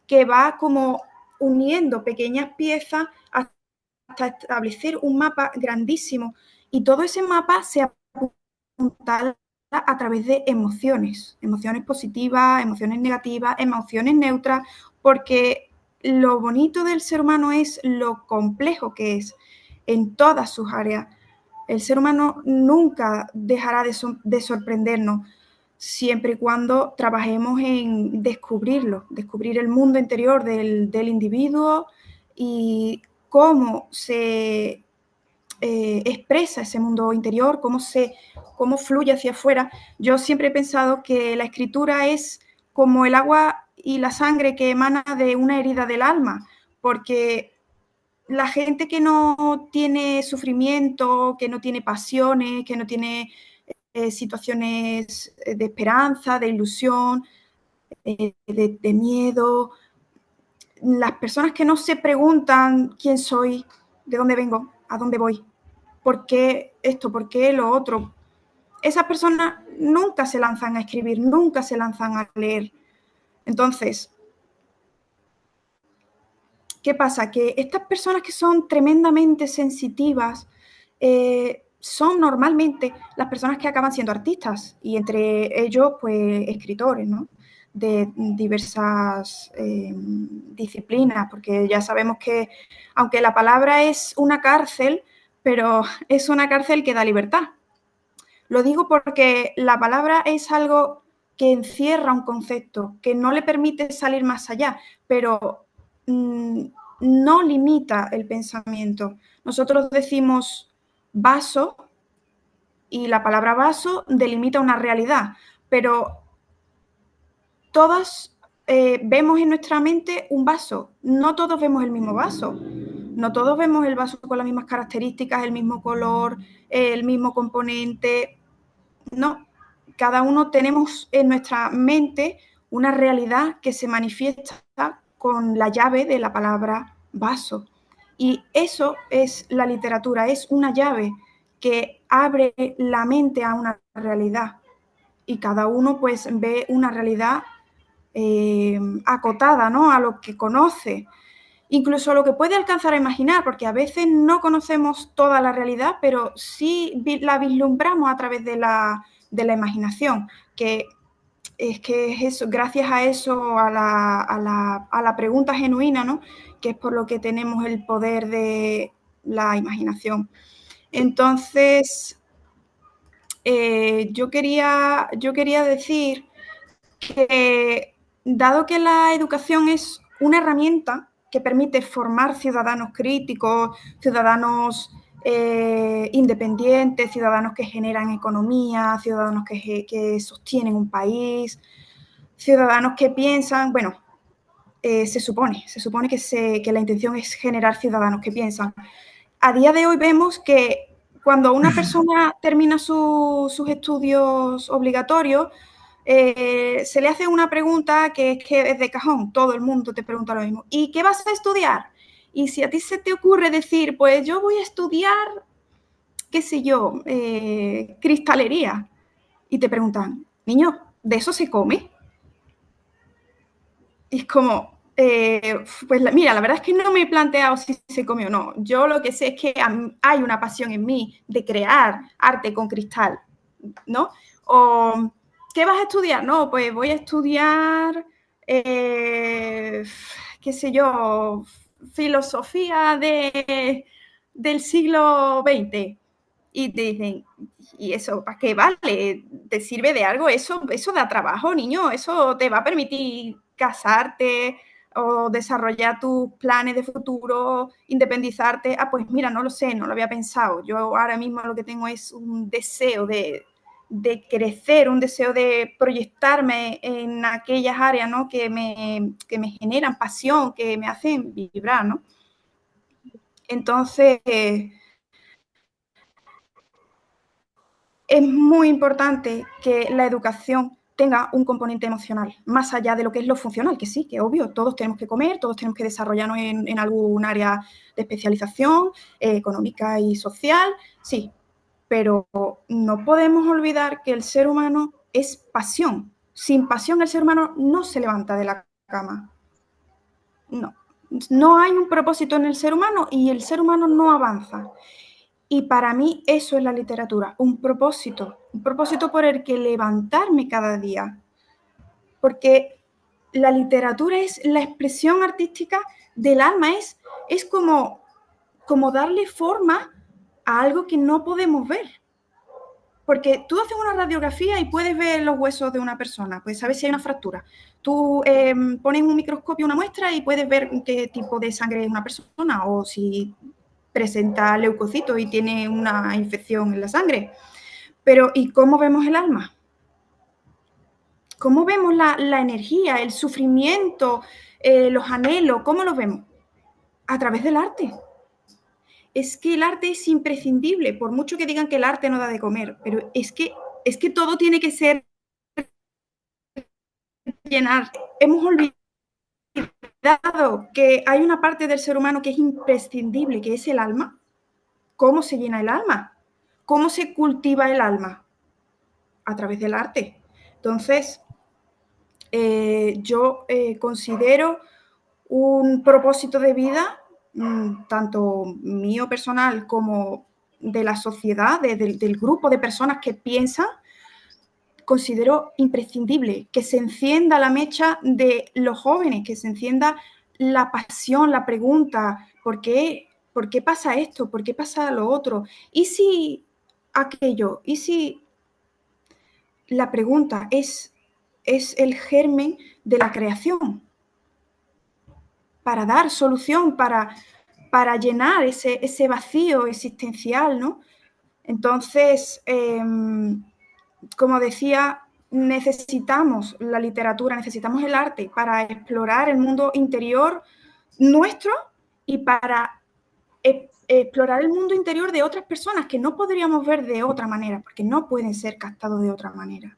que va como uniendo pequeñas piezas hasta establecer un mapa grandísimo. Y todo ese mapa se apunta a través de emociones, emociones positivas, emociones negativas, emociones neutras, porque lo bonito del ser humano es lo complejo que es en todas sus áreas. El ser humano nunca dejará de sorprendernos siempre y cuando trabajemos en descubrirlo, descubrir el mundo interior del individuo y cómo se expresa ese mundo interior, cómo fluye hacia afuera. Yo siempre he pensado que la escritura es como el agua y la sangre que emana de una herida del alma, porque la gente que no tiene sufrimiento, que no tiene pasiones, que no tiene situaciones de esperanza, de ilusión, de miedo, las personas que no se preguntan quién soy, de dónde vengo, a dónde voy, por qué esto, por qué lo otro, esas personas nunca se lanzan a escribir, nunca se lanzan a leer. Entonces, ¿qué pasa? Que estas personas que son tremendamente sensitivas son normalmente las personas que acaban siendo artistas y entre ellos, pues, escritores, ¿no? De diversas disciplinas, porque ya sabemos que, aunque la palabra es una cárcel, pero es una cárcel que da libertad. Lo digo porque la palabra es algo que encierra un concepto, que no le permite salir más allá, pero no limita el pensamiento. Nosotros decimos vaso y la palabra vaso delimita una realidad, pero todos vemos en nuestra mente un vaso, no todos vemos el mismo vaso, no todos vemos el vaso con las mismas características, el mismo color, el mismo componente, no, cada uno tenemos en nuestra mente una realidad que se manifiesta con la llave de la palabra vaso. Y eso es la literatura, es una llave que abre la mente a una realidad. Y cada uno pues ve una realidad acotada, ¿no? A lo que conoce, incluso lo que puede alcanzar a imaginar, porque a veces no conocemos toda la realidad, pero sí la vislumbramos a través de la imaginación, que es eso, gracias a eso, a la pregunta genuina, ¿no? Que es por lo que tenemos el poder de la imaginación. Entonces, yo quería decir que, dado que la educación es una herramienta, que permite formar ciudadanos críticos, ciudadanos independientes, ciudadanos que generan economía, ciudadanos que sostienen un país, ciudadanos que piensan, bueno, se supone que la intención es generar ciudadanos que piensan. A día de hoy vemos que cuando una persona termina sus estudios obligatorios, se le hace una pregunta que es de cajón, todo el mundo te pregunta lo mismo. ¿Y qué vas a estudiar? Y si a ti se te ocurre decir, pues yo voy a estudiar, qué sé yo, cristalería, y te preguntan, niño, ¿de eso se come? Y es como, pues mira, la verdad es que no me he planteado si se come o no. Yo lo que sé es que hay una pasión en mí de crear arte con cristal, ¿no? O, ¿qué vas a estudiar? No, pues voy a estudiar, qué sé yo, filosofía del siglo XX. Y te dicen, ¿y eso para qué vale? ¿Te sirve de algo? Eso da trabajo, niño. Eso te va a permitir casarte o desarrollar tus planes de futuro, independizarte. Ah, pues mira, no lo sé, no lo había pensado. Yo ahora mismo lo que tengo es un deseo de crecer, un deseo de proyectarme en aquellas áreas, ¿no? que me generan pasión, que me hacen vibrar, ¿no? Entonces, es muy importante que la educación tenga un componente emocional, más allá de lo que es lo funcional, que sí, que obvio, todos tenemos que comer, todos tenemos que desarrollarnos en algún área de especialización económica y social, sí, pero no podemos olvidar que el ser humano es pasión. Sin pasión el ser humano no se levanta de la cama. No, no hay un propósito en el ser humano y el ser humano no avanza. Y para mí eso es la literatura, un propósito por el que levantarme cada día, porque la literatura es la expresión artística del alma, es como darle forma a algo que no podemos ver. Porque tú haces una radiografía y puedes ver los huesos de una persona, puedes saber si hay una fractura. Tú pones un microscopio una muestra y puedes ver qué tipo de sangre es una persona o si presenta leucocitos y tiene una infección en la sangre. Pero ¿y cómo vemos el alma? ¿Cómo vemos la energía, el sufrimiento, los anhelos? ¿Cómo los vemos? A través del arte. Es que el arte es imprescindible, por mucho que digan que el arte no da de comer, pero es que todo tiene que ser llenar. Hemos olvidado que hay una parte del ser humano que es imprescindible, que es el alma. ¿Cómo se llena el alma? ¿Cómo se cultiva el alma? A través del arte. Entonces, yo considero un propósito de vida, tanto mío personal como de la sociedad, del grupo de personas que piensan, considero imprescindible que se encienda la mecha de los jóvenes, que se encienda la pasión, la pregunta, ¿por qué pasa esto? ¿Por qué pasa lo otro? ¿Y si aquello? ¿Y si la pregunta es el germen de la creación? Para dar solución, para llenar ese vacío existencial, ¿no? Entonces, como decía, necesitamos la literatura, necesitamos el arte para explorar el mundo interior nuestro y para explorar el mundo interior de otras personas que no podríamos ver de otra manera, porque no pueden ser captados de otra manera.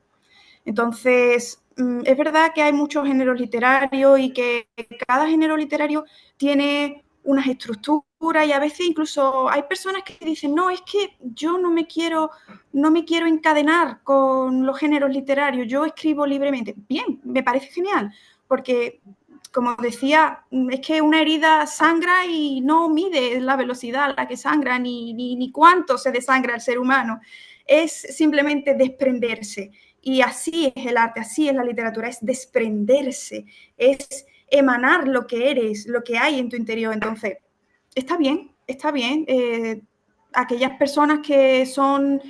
Entonces, es verdad que hay muchos géneros literarios y que cada género literario tiene unas estructuras y a veces incluso hay personas que dicen, no, es que yo no me quiero encadenar con los géneros literarios, yo escribo libremente. Bien, me parece genial, porque como decía, es que una herida sangra y no mide la velocidad a la que sangra ni cuánto se desangra el ser humano. Es simplemente desprenderse. Y así es el arte, así es la literatura, es desprenderse, es emanar lo que eres, lo que hay en tu interior. Entonces, está bien, está bien. Aquellas personas que son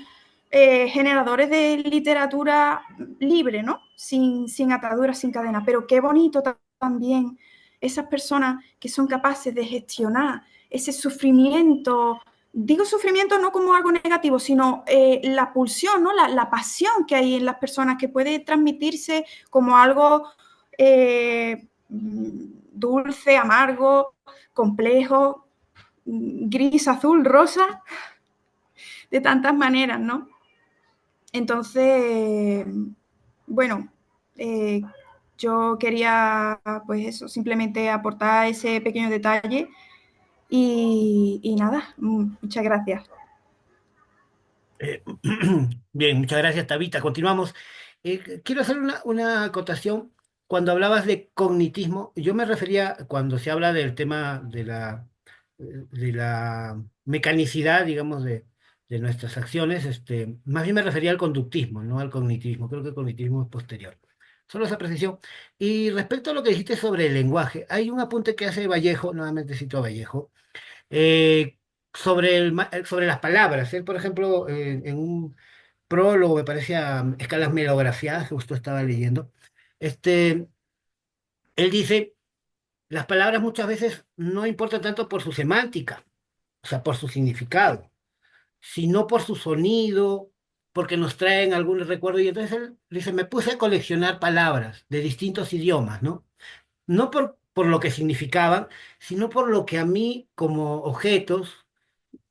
generadores de literatura libre, ¿no? Sin ataduras, sin cadenas. Pero qué bonito también esas personas que son capaces de gestionar ese sufrimiento. Digo sufrimiento no como algo negativo, sino la pulsión, ¿no? La pasión que hay en las personas, que puede transmitirse como algo dulce, amargo, complejo, gris, azul, rosa, de tantas maneras, ¿no? Entonces, bueno, yo quería, pues eso, simplemente aportar ese pequeño detalle y nada, muchas gracias. Eh, Bien, muchas gracias, Tabita. Continuamos. Quiero hacer una acotación. Cuando hablabas de cognitismo, yo me refería, cuando se habla del tema de la mecanicidad, digamos, de nuestras acciones, más bien me refería al conductismo, no al cognitismo. Creo que el cognitismo es posterior. Solo esa precisión. Y respecto a lo que dijiste sobre el lenguaje, hay un apunte que hace Vallejo, nuevamente cito a Vallejo, eh, sobre las palabras. Él, por ejemplo, en un prólogo, me parecía escalas melografiadas, que justo estaba leyendo, este, él dice, las palabras muchas veces no importan tanto por su semántica, o sea, por su significado, sino por su sonido, porque nos traen algún recuerdo. Y entonces él dice, me puse a coleccionar palabras de distintos idiomas, ¿no? No por lo que significaban, sino por lo que a mí como objetos,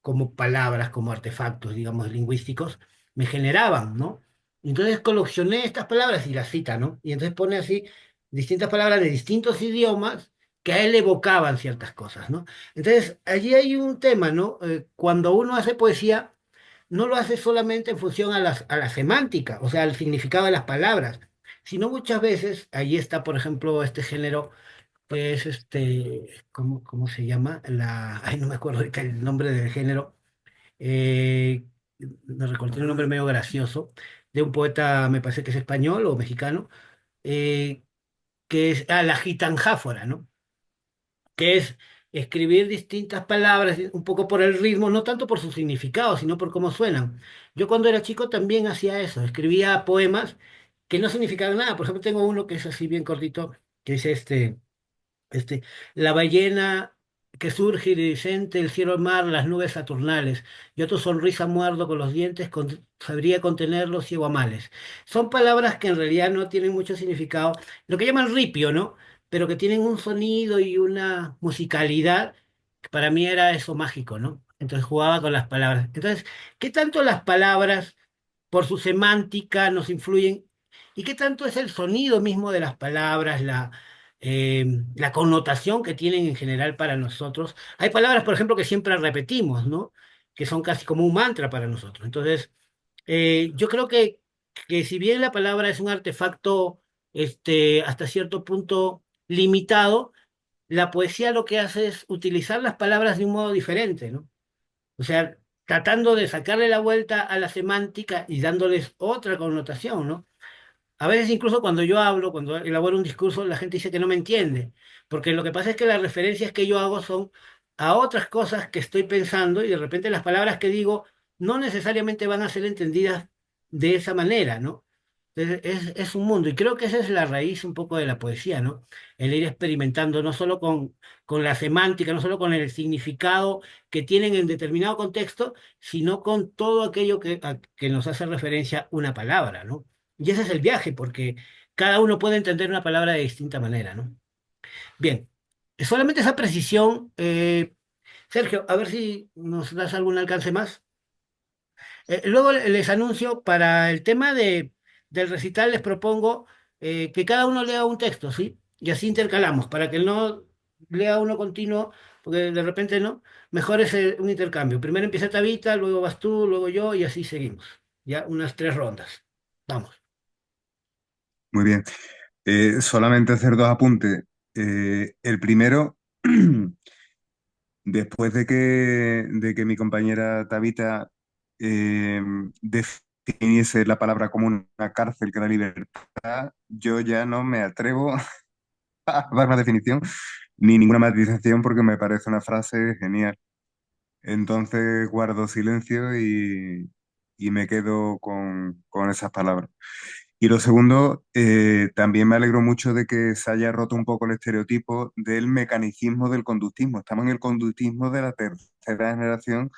como palabras, como artefactos, digamos, lingüísticos, me generaban, ¿no? Entonces coleccioné estas palabras y las cita, ¿no? Y entonces pone así distintas palabras de distintos idiomas que a él le evocaban ciertas cosas, ¿no? Entonces, allí hay un tema, ¿no? Cuando uno hace poesía, no lo hace solamente en función a la semántica, o sea, al significado de las palabras, sino muchas veces, allí está, por ejemplo, este género pues ¿cómo se llama? Ay, no me acuerdo ahorita el nombre del género. eh, Me recordé un nombre medio gracioso, de un poeta, me parece que es español o mexicano, eh, que es la gitanjáfora, ¿no? Que es escribir distintas palabras, un poco por el ritmo, no tanto por su significado, sino por cómo suenan. Yo cuando era chico también hacía eso, escribía poemas que no significaban nada. Por ejemplo, tengo uno que es así bien cortito, que dice este, la ballena que surge iridiscente, el cielo, el mar, las nubes saturnales. Yo tu sonrisa muerdo con los dientes, sabría contenerlos ciego a males. Son palabras que en realidad no tienen mucho significado, lo que llaman ripio, ¿no? Pero que tienen un sonido y una musicalidad que para mí era eso mágico, ¿no? Entonces jugaba con las palabras. Entonces, ¿qué tanto las palabras, por su semántica, nos influyen? ¿Y qué tanto es el sonido mismo de las palabras, eh, la connotación que tienen en general para nosotros? Hay palabras, por ejemplo, que siempre repetimos, ¿no? Que son casi como un mantra para nosotros. Entonces, yo creo que si bien la palabra es un artefacto, hasta cierto punto limitado, la poesía lo que hace es utilizar las palabras de un modo diferente, ¿no? O sea, tratando de sacarle la vuelta a la semántica y dándoles otra connotación, ¿no? A veces incluso cuando yo hablo, cuando elaboro un discurso, la gente dice que no me entiende, porque lo que pasa es que las referencias que yo hago son a otras cosas que estoy pensando y de repente las palabras que digo no necesariamente van a ser entendidas de esa manera, ¿no? Entonces, es un mundo y creo que esa es la raíz un poco de la poesía, ¿no? El ir experimentando no solo con la semántica, no solo con el significado que tienen en determinado contexto, sino con todo aquello que nos hace referencia una palabra, ¿no? Y ese es el viaje, porque cada uno puede entender una palabra de distinta manera, ¿no? Bien, solamente esa precisión, Sergio, a ver si nos das algún alcance más. Luego les anuncio para el tema del recital, les propongo que cada uno lea un texto, ¿sí? Y así intercalamos, para que no lea uno continuo, porque de repente no, mejor es un intercambio. Primero empieza Tabita, luego vas tú, luego yo, y así seguimos. Ya unas 3 rondas. Vamos. Muy bien. Solamente hacer dos apuntes. El primero, después de que mi compañera Tabita eh, definiese la palabra como una cárcel que da libertad, yo ya no me atrevo a dar una definición ni ninguna matización porque me parece una frase genial. Entonces guardo silencio y me quedo con esas palabras. Y lo segundo, también me alegro mucho de que se haya roto un poco el estereotipo del mecanicismo del conductismo. Estamos en el conductismo de la tercera generación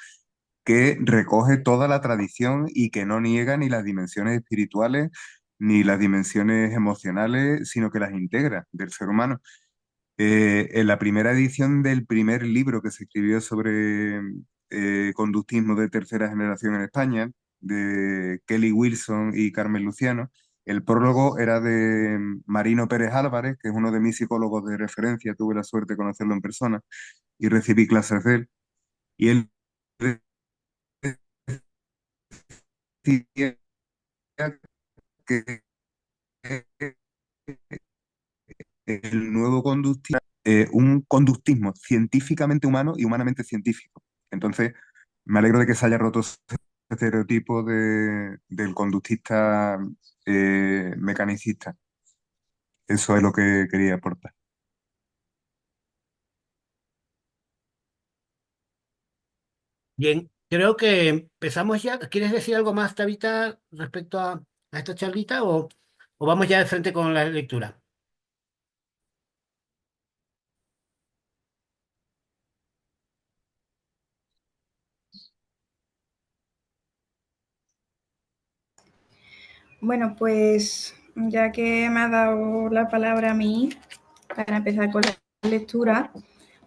que recoge toda la tradición y que no niega ni las dimensiones espirituales ni las dimensiones emocionales, sino que las integra del ser humano. En la primera edición del primer libro que se escribió sobre conductismo de tercera generación en España, de Kelly Wilson y Carmen Luciano, el prólogo era de Marino Pérez Álvarez, que es uno de mis psicólogos de referencia, tuve la suerte de conocerlo en persona y recibí clases de él. Y él decía que el nuevo conductismo, un conductismo científicamente humano y humanamente científico. Entonces, me alegro de que se haya roto ese estereotipo del conductista mecanicista. Eso es lo que quería aportar. Bien, creo que empezamos ya. ¿Quieres decir algo más, Tabita, respecto a esta charlita o vamos ya de frente con la lectura? Bueno, pues ya que me ha dado la palabra a mí para empezar con la lectura,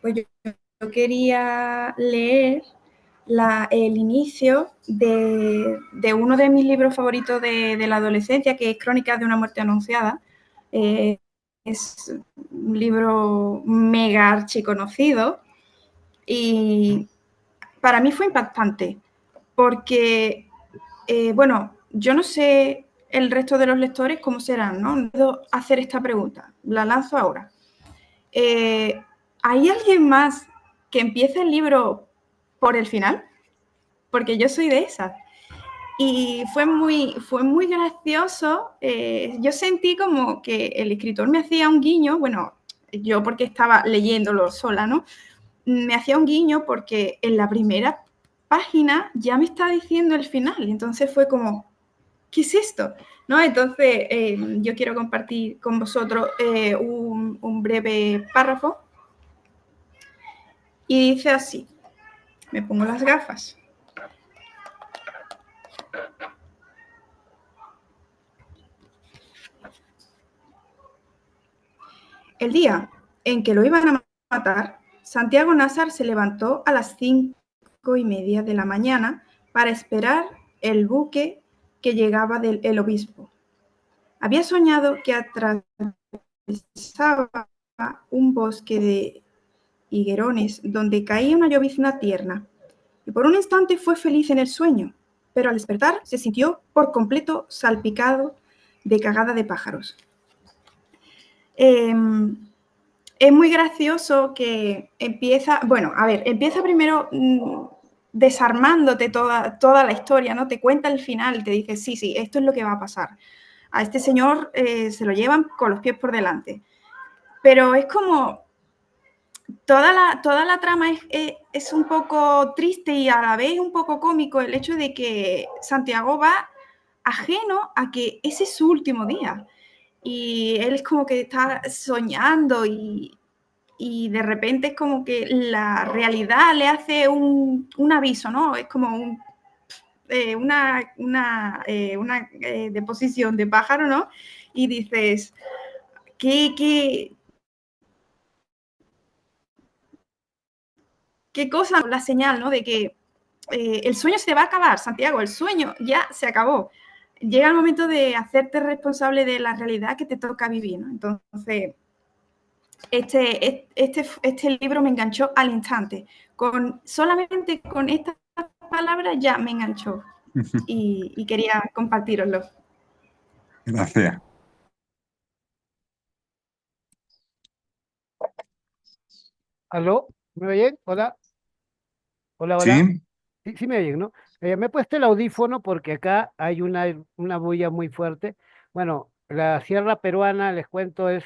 pues yo quería leer el inicio uno de mis libros favoritos de la adolescencia, que es Crónicas de una muerte anunciada. Es un libro mega archiconocido y para mí fue impactante porque, bueno, yo no sé el resto de los lectores cómo serán, ¿no? No puedo hacer esta pregunta, la lanzo ahora. ¿Hay alguien más que empiece el libro por el final? Porque yo soy de esas. Y fue muy gracioso. Yo sentí como que el escritor me hacía un guiño, bueno, yo porque estaba leyéndolo sola, ¿no? Me hacía un guiño porque en la primera página ya me está diciendo el final. Entonces fue como, ¿qué es esto? ¿No? Entonces yo quiero compartir con vosotros un breve párrafo y dice así, me pongo las gafas. El día en que lo iban a matar, Santiago Nazar se levantó a las 5:30 de la mañana para esperar el buque que llegaba del obispo. Había soñado que atravesaba un bosque de higuerones donde caía una llovizna tierna, y por un instante fue feliz en el sueño, pero al despertar se sintió por completo salpicado de cagada de pájaros. Es muy gracioso que empieza primero desarmándote toda la historia, ¿no? Te cuenta el final, te dice, sí, sí, esto es lo que va a pasar. A este señor se lo llevan con los pies por delante. Pero es como, toda la trama es un poco triste y a la vez un poco cómico el hecho de que Santiago va ajeno a que ese es su último día. Y él es como que está soñando y de repente es como que la realidad le hace un aviso, ¿no? Es como una deposición de pájaro, ¿no? Y dices, ¿qué, qué cosa? La señal, ¿no? De que el sueño se va a acabar, Santiago, el sueño ya se acabó. Llega el momento de hacerte responsable de la realidad que te toca vivir, ¿no? Entonces, este libro me enganchó al instante. Solamente con estas palabras ya me enganchó y quería compartiroslo. Gracias. ¿Aló? ¿Me oyen? Hola, hola, hola. ¿Sí? Sí, sí me oyen, ¿no? Me he puesto el audífono porque acá hay una bulla muy fuerte. Bueno, la sierra peruana, les cuento, es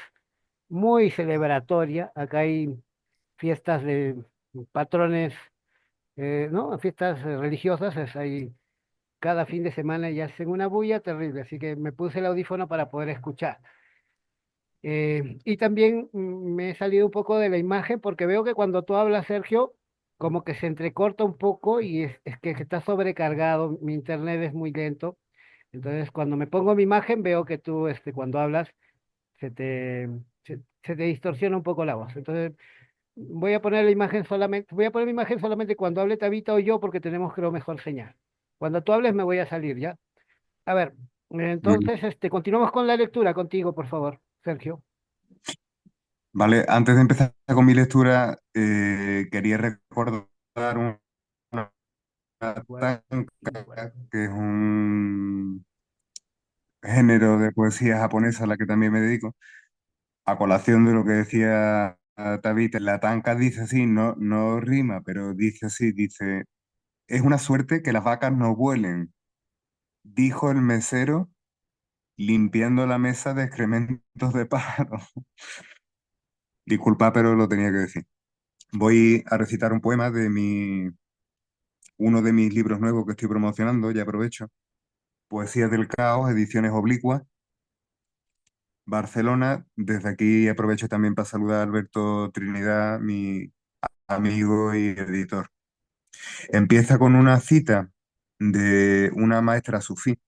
muy celebratoria. Acá hay fiestas de patrones, ¿no? Fiestas religiosas, hay cada fin de semana y hacen una bulla terrible, así que me puse el audífono para poder escuchar. Y también me he salido un poco de la imagen porque veo que cuando tú hablas, Sergio, como que se entrecorta un poco y es que está sobrecargado, mi internet es muy lento. Entonces, cuando me pongo mi imagen, veo que tú, cuando hablas, se te, se te distorsiona un poco la voz. Entonces, voy a poner mi imagen solamente cuando hable Tabita o yo, porque tenemos, creo, mejor señal. Cuando tú hables, me voy a salir, ¿ya? A ver, Muy bien. entonces, continuamos con la lectura contigo, por favor, Sergio. Vale, antes de empezar con mi lectura, quería recordar una Igual, igual. tanka, que es un género de poesía japonesa a la que también me dedico, a colación de lo que decía David. La tanka dice así, no, no rima, pero dice así, dice, es una suerte que las vacas no vuelen, dijo el mesero limpiando la mesa de excrementos de pájaro. Disculpa, pero lo tenía que decir. Voy a recitar un poema de uno de mis libros nuevos que estoy promocionando, ya aprovecho. Poesías del Caos, ediciones oblicuas, Barcelona. Desde aquí aprovecho también para saludar a Alberto Trinidad, mi amigo y editor. Empieza con una cita de una maestra sufí.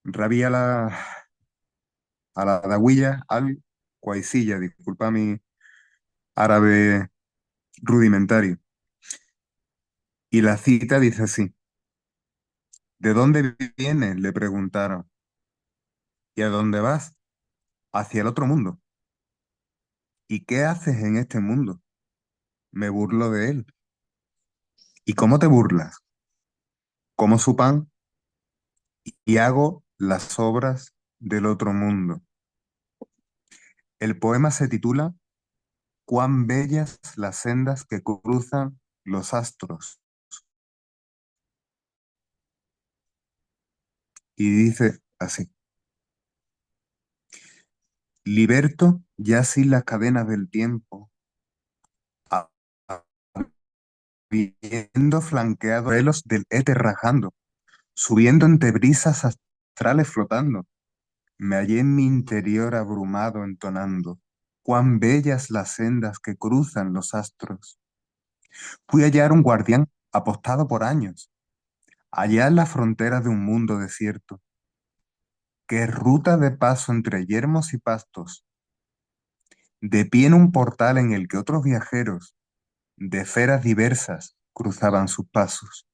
Rabia a la dawiya al Cuaisilla, disculpa mi árabe rudimentario. Y la cita dice así: ¿De dónde vienes? Le preguntaron. ¿Y a dónde vas? Hacia el otro mundo. ¿Y qué haces en este mundo? Me burlo de él. ¿Y cómo te burlas? Como su pan y hago las obras del otro mundo. El poema se titula Cuán bellas las sendas que cruzan los astros. Y dice así: Liberto ya sin las cadenas del tiempo, a- habiendo flanqueado velos del éter rajando, subiendo entre brisas astrales flotando, me hallé en mi interior abrumado entonando. Cuán bellas las sendas que cruzan los astros. Fui a hallar un guardián apostado por años, allá en las fronteras de un mundo desierto, que es ruta de paso entre yermos y pastos, de pie en un portal en el que otros viajeros, de esferas diversas, cruzaban sus pasos.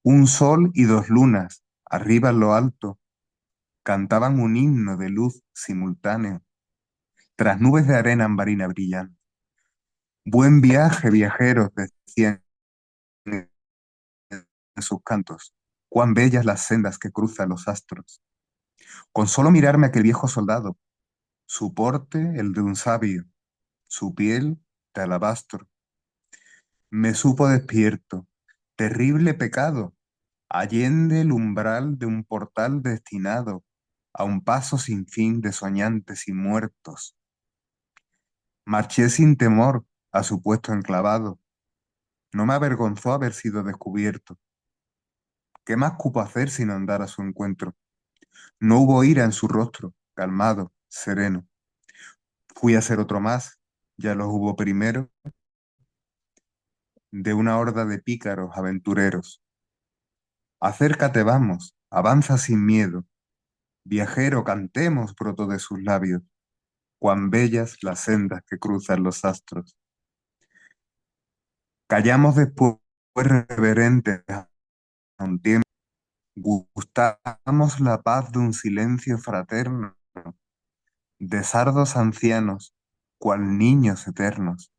Un sol y dos lunas, arriba en lo alto, cantaban un himno de luz simultáneo, tras nubes de arena ambarina brillante. Buen viaje, viajeros, decían en sus cantos. Cuán bellas las sendas que cruzan los astros. Con solo mirarme aquel viejo soldado, su porte el de un sabio, su piel de alabastro, me supo despierto. Terrible pecado, allende el umbral de un portal destinado a un paso sin fin de soñantes y muertos. Marché sin temor a su puesto enclavado. No me avergonzó haber sido descubierto. ¿Qué más cupo hacer sin andar a su encuentro? No hubo ira en su rostro, calmado, sereno. Fui a ser otro más, ya los hubo primero, de una horda de pícaros aventureros. Acércate, vamos, avanza sin miedo. Viajero, cantemos, brotó de sus labios. Cuán bellas las sendas que cruzan los astros. Callamos después reverentes a un tiempo. Gustamos la paz de un silencio fraterno, de sardos ancianos, cual niños eternos.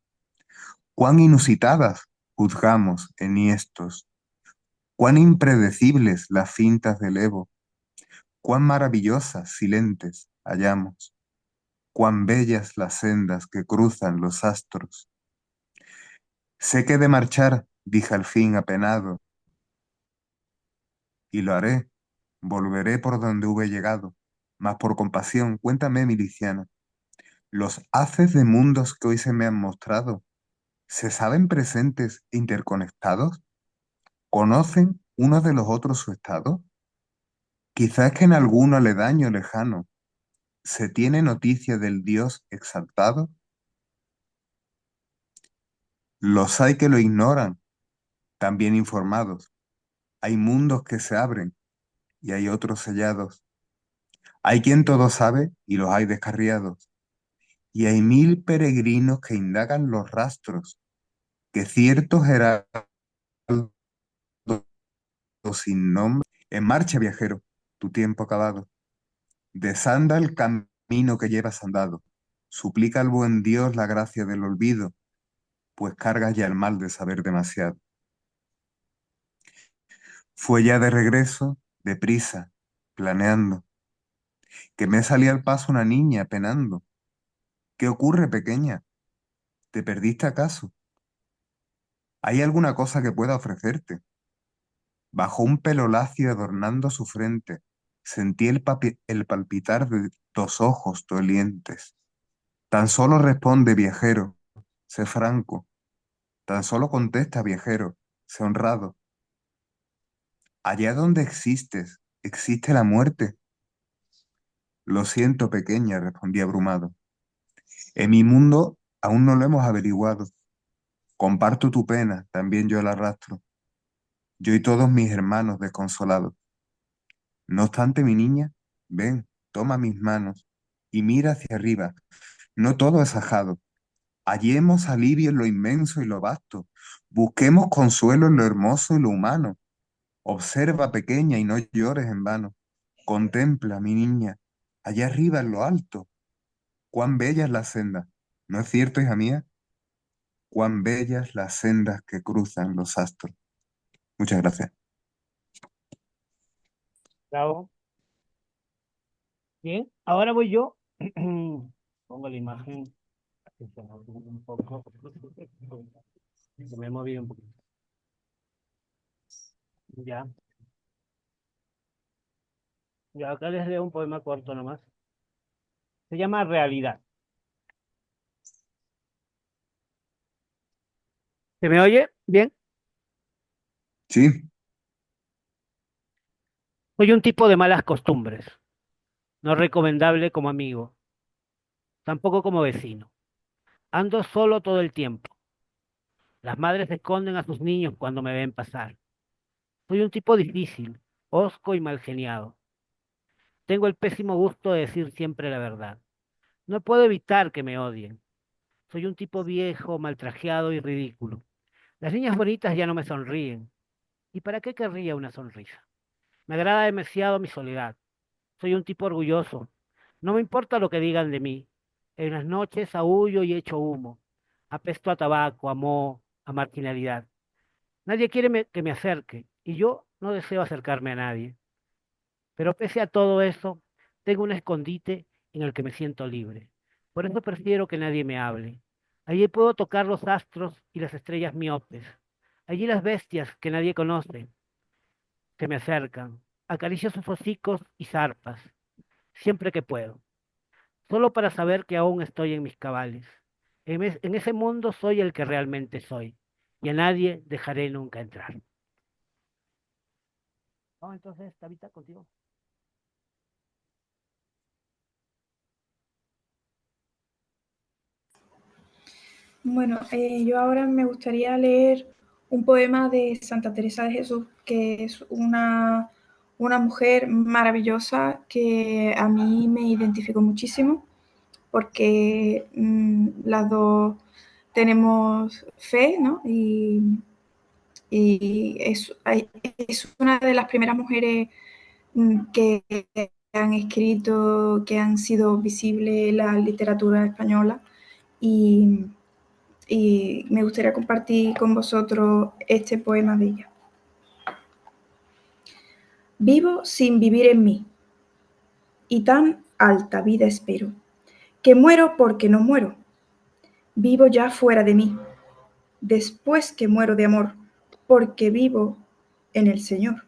Cuán inusitadas juzgamos enhiestos, cuán impredecibles las fintas del Evo, cuán maravillosas silentes hallamos, cuán bellas las sendas que cruzan los astros. Sé que he de marchar, dije al fin apenado, y lo haré, volveré por donde hube llegado, mas por compasión, cuéntame, miliciano, los haces de mundos que hoy se me han mostrado, ¿se saben presentes e interconectados? ¿Conocen uno de los otros su estado? Quizás que en algún aledaño lejano se tiene noticia del Dios exaltado. Los hay que lo ignoran, también informados. Hay mundos que se abren y hay otros sellados. Hay quien todo sabe y los hay descarriados. Y hay mil peregrinos que indagan los rastros que ciertos heraldos sin nombre. En marcha, viajero, tu tiempo acabado. Desanda el camino que llevas andado. Suplica al buen Dios la gracia del olvido, pues cargas ya el mal de saber demasiado. Fue ya de regreso, deprisa, planeando, que me salía al paso una niña penando. ¿Qué ocurre, pequeña? ¿Te perdiste acaso? ¿Hay alguna cosa que pueda ofrecerte? Bajo un pelo lacio adornando su frente, sentí el palpitar de dos ojos dolientes. Tan solo responde, viajero, sé franco. Tan solo contesta, viajero, sé honrado. Allá donde existes, existe la muerte. Lo siento, pequeña, respondí abrumado. En mi mundo aún no lo hemos averiguado. Comparto tu pena, también yo la arrastro. Yo y todos mis hermanos desconsolados. No obstante, mi niña, ven, toma mis manos y mira hacia arriba. No todo es ajado. Hallemos alivio en lo inmenso y lo vasto. Busquemos consuelo en lo hermoso y lo humano. Observa, pequeña, y no llores en vano. Contempla, mi niña, allá arriba en lo alto. Cuán bella es la senda. ¿No es cierto, hija mía? Cuán bellas las sendas que cruzan los astros. Muchas gracias. Bravo. Bien, ahora voy yo. Pongo la imagen. Que se me mueve un poco. Se me ha movido un poquito. Ya. Ya acá les leo un poema corto nomás. Se llama Realidad. ¿Se me oye? Bien. Sí, Soy un tipo de malas costumbres. No recomendable como amigo. Tampoco como vecino. Ando solo todo el tiempo. Las madres esconden a sus niños cuando me ven pasar. Soy un tipo difícil, hosco y mal geniado. Tengo el pésimo gusto de decir siempre la verdad. No puedo evitar que me odien. Soy un tipo viejo, maltrajeado y ridículo. Las niñas bonitas ya no me sonríen. ¿Y para qué querría una sonrisa? Me agrada demasiado mi soledad. Soy un tipo orgulloso. No me importa lo que digan de mí. En las noches aúllo y echo humo. Apesto a tabaco, a moho, a marginalidad. Nadie quiere que me acerque y yo no deseo acercarme a nadie. Pero pese a todo eso, tengo un escondite en el que me siento libre. Por eso prefiero que nadie me hable. Allí puedo tocar los astros y las estrellas miopes. Allí las bestias que nadie conoce se me acercan. Acaricio sus hocicos y zarpas, siempre que puedo, solo para saber que aún estoy en mis cabales. En ese mundo soy el que realmente soy y a nadie dejaré nunca entrar. Vamos entonces, Tabita, contigo. Bueno, yo ahora me gustaría leer un poema de Santa Teresa de Jesús, que es una mujer maravillosa que a mí me identificó muchísimo, porque las dos tenemos fe, ¿no? Y es una de las primeras mujeres que han escrito, que han sido visibles en la literatura española. Y me gustaría compartir con vosotros este poema de ella. Vivo sin vivir en mí, y tan alta vida espero, que muero porque no muero. Vivo ya fuera de mí, después que muero de amor, porque vivo en el Señor,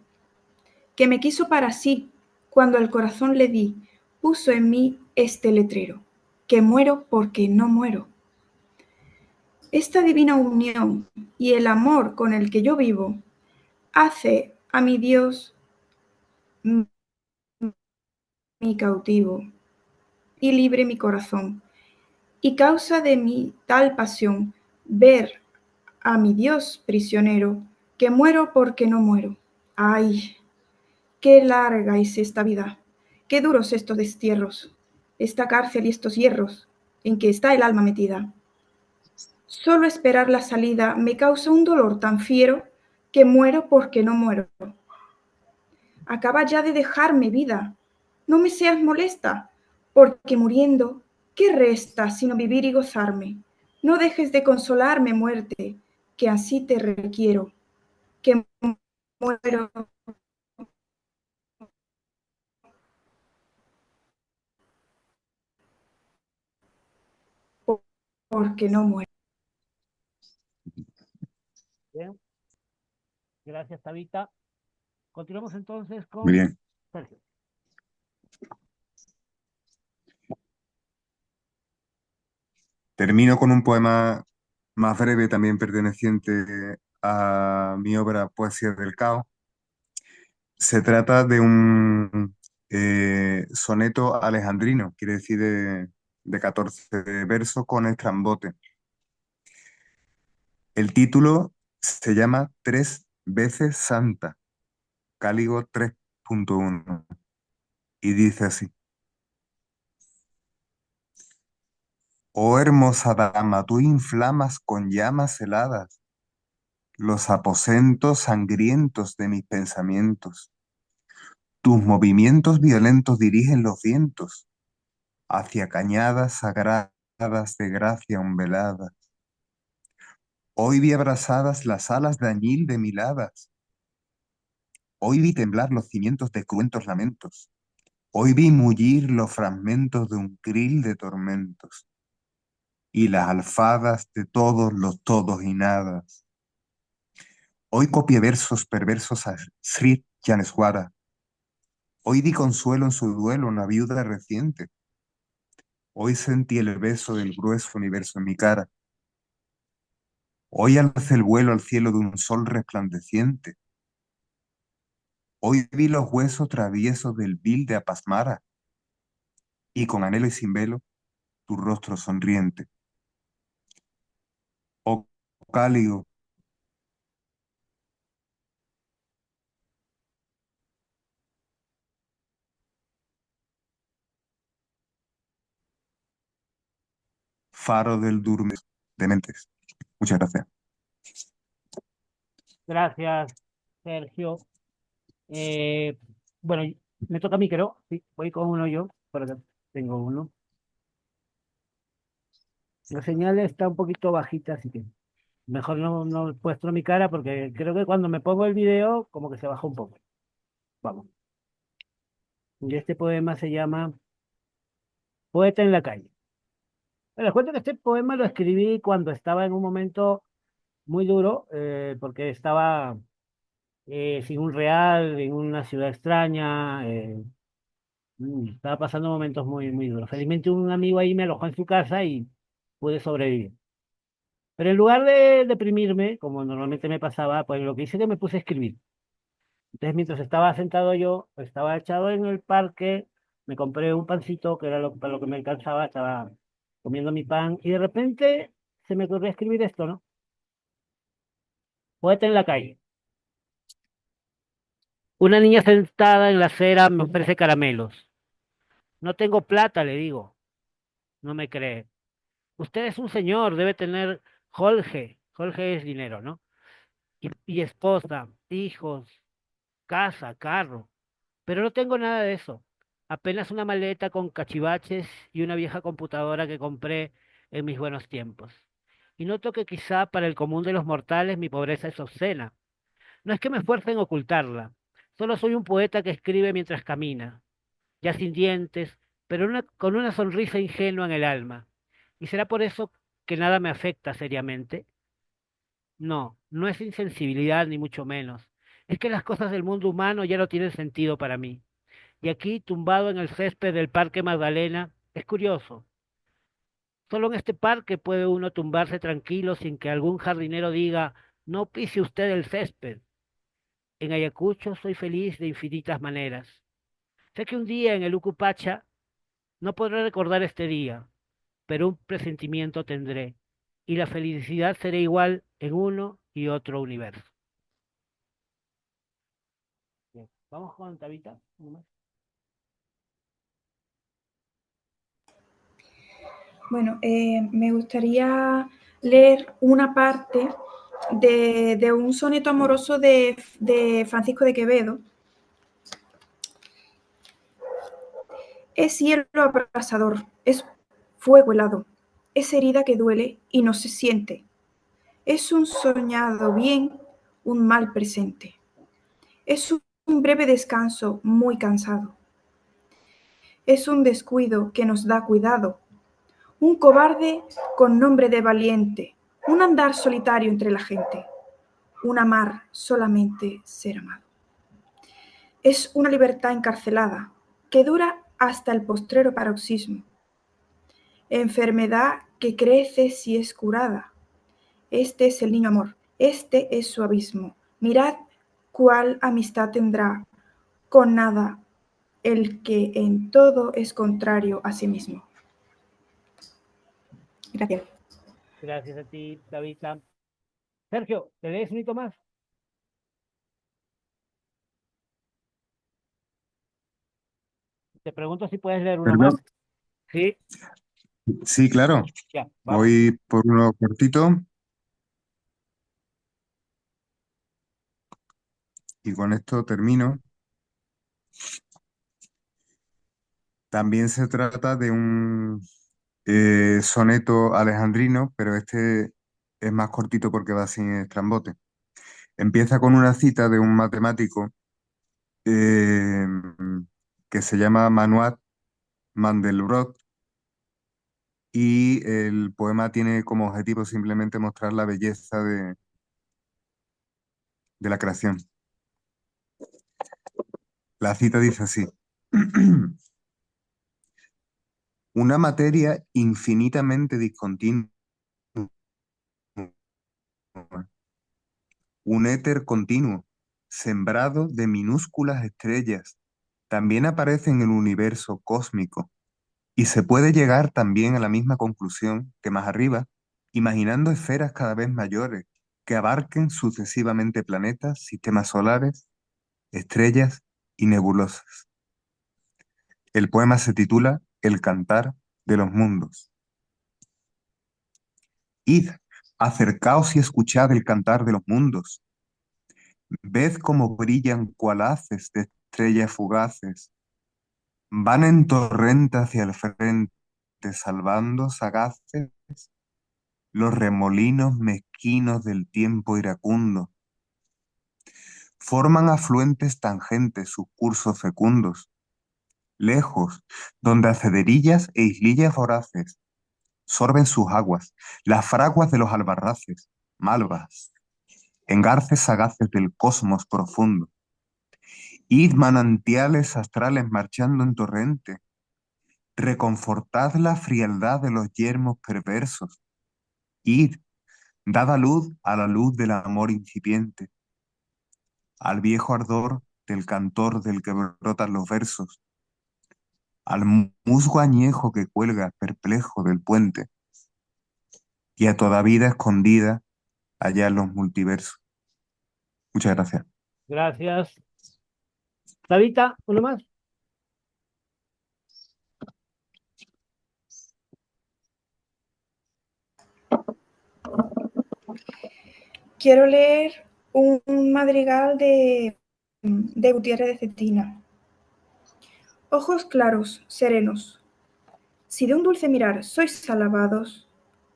que me quiso para sí, cuando al corazón le di, puso en mí este letrero, que muero porque no muero. Esta divina unión y el amor con el que yo vivo hace a mi Dios, mi cautivo, y libre mi corazón. Y causa de mi tal pasión, ver a mi Dios prisionero, que muero porque no muero. Ay, qué larga es esta vida, qué duros estos destierros, esta cárcel y estos hierros en que está el alma metida. Solo esperar la salida me causa un dolor tan fiero que muero porque no muero. Acaba ya de dejarme vida, no me seas molesta, porque muriendo, ¿qué resta sino vivir y gozarme? No dejes de consolarme, muerte, que así te requiero, que muero porque no muero. Bien, gracias, Tabita. Continuamos entonces Muy con bien. Sergio. Termino con un poema más breve, también perteneciente a mi obra Poesía del Caos. Se trata de un soneto alejandrino, quiere decir de 14 versos con estrambote. El título se llama Tres veces Santa, Cáligo 3.1, y dice así: Oh hermosa dama, tú inflamas con llamas heladas los aposentos sangrientos de mis pensamientos. Tus movimientos violentos dirigen los vientos hacia cañadas sagradas de gracia umbelada. Hoy vi abrasadas las alas de añil de miladas. Hoy vi temblar los cimientos de cruentos lamentos. Hoy vi mullir los fragmentos de un cril de tormentos y las alfadas de todos los todos y nadas. Hoy copié versos perversos a Sri Janeswara. Hoy di consuelo en su duelo a una viuda reciente. Hoy sentí el beso del grueso universo en mi cara. Hoy alcé el vuelo al cielo de un sol resplandeciente. Hoy vi los huesos traviesos del vil de Apasmara y con anhelo y sin velo tu rostro sonriente. Oh cálido, faro del durme de mentes. Muchas gracias. Gracias, Sergio. Eh, bueno, me toca a mí, creo. Sí, voy con uno yo. Por acá tengo uno. La señal está un poquito bajita, así que mejor no muestro mi cara porque creo que cuando me pongo el video, como que se baja un poco. Vamos. Y este poema se llama Poeta en la calle. Les cuento que este poema lo escribí cuando estaba en un momento muy duro, porque estaba sin un real, en una ciudad extraña. Estaba pasando momentos muy duros. Felizmente un amigo ahí me alojó en su casa y pude sobrevivir. Pero en lugar de deprimirme, como normalmente me pasaba, pues lo que hice es que me puse a escribir. Entonces, mientras estaba sentado yo, estaba echado en el parque, me compré un pancito, que era para lo que me alcanzaba, estaba comiendo mi pan, y de repente se me ocurrió escribir esto, ¿no? Poeta en la calle. Una niña sentada en la acera me ofrece caramelos. No tengo plata, le digo. No me cree. Usted es un señor, debe tener Jorge. Jorge es dinero, ¿no? Y esposa, hijos, casa, carro. Pero no tengo nada de eso. Apenas una maleta con cachivaches y una vieja computadora que compré en mis buenos tiempos. Y noto que quizá para el común de los mortales mi pobreza es obscena. No es que me esfuerce en ocultarla. Solo soy un poeta que escribe mientras camina, ya sin dientes, pero con una sonrisa ingenua en el alma. ¿Y será por eso que nada me afecta seriamente? No, no es insensibilidad ni mucho menos. Es que las cosas del mundo humano ya no tienen sentido para mí. Y aquí, tumbado en el césped del Parque Magdalena, es curioso. Solo en este parque puede uno tumbarse tranquilo sin que algún jardinero diga, no pise usted el césped. En Ayacucho soy feliz de infinitas maneras. Sé que un día en el Ucupacha no podré recordar este día, pero un presentimiento tendré, y la felicidad será igual en uno y otro universo. Bien, vamos con Tabita. Uno más. Bueno, me gustaría leer una parte de un soneto amoroso de Francisco de Quevedo. Es cielo abrasador, es fuego helado, es herida que duele y no se siente. Es un soñado bien, un mal presente. Es un breve descanso muy cansado. Es un descuido que nos da cuidado. Un cobarde con nombre de valiente. Un andar solitario entre la gente. Un amar solamente ser amado. Es una libertad encarcelada que dura hasta el postrero paroxismo. Enfermedad que crece si es curada. Este es el niño amor, este es su abismo. Mirad cuál amistad tendrá con nada el que en todo es contrario a sí mismo. Gracias. Gracias a ti, Tabita. Sergio, ¿te lees un hito más? Te pregunto si puedes leer uno más. Perdón. Sí, Sí, claro. ya, vamos. Voy por uno cortito y con esto termino. También se trata de un soneto alejandrino, pero este es más cortito porque va sin estrambote. Empieza con una cita de un matemático eh, que se llama Manuel Mandelbrot y el poema tiene como objetivo simplemente mostrar la belleza de la creación. La cita dice así: una materia infinitamente discontinua, un éter continuo, sembrado de minúsculas estrellas, también aparece en el universo cósmico, y se puede llegar también a la misma conclusión que más arriba, imaginando esferas cada vez mayores que abarquen sucesivamente planetas, sistemas solares, estrellas y nebulosas. El poema se titula El cantar de los mundos. Id, acercaos y escuchad el cantar de los mundos. Ved cómo brillan cual haces de estrellas fugaces. Van en torrente hacia el frente, salvando sagaces los remolinos mezquinos del tiempo iracundo. Forman afluentes tangentes sus cursos fecundos. Lejos, donde acederillas e islillas voraces sorben sus aguas, las fraguas de los albarraces, malvas, engarces sagaces del cosmos profundo. Id manantiales astrales marchando en torrente, reconfortad la frialdad de los yermos perversos. Id, dad a luz a la luz del amor incipiente, al viejo ardor del cantor del que brotan los versos, al musgo añejo que cuelga perplejo del puente, y a toda vida escondida allá en los multiversos. Muchas gracias. Gracias. Tabita, uno más. Quiero leer un madrigal de Gutiérrez de Cetina. Ojos claros, serenos, si de un dulce mirar sois alabados,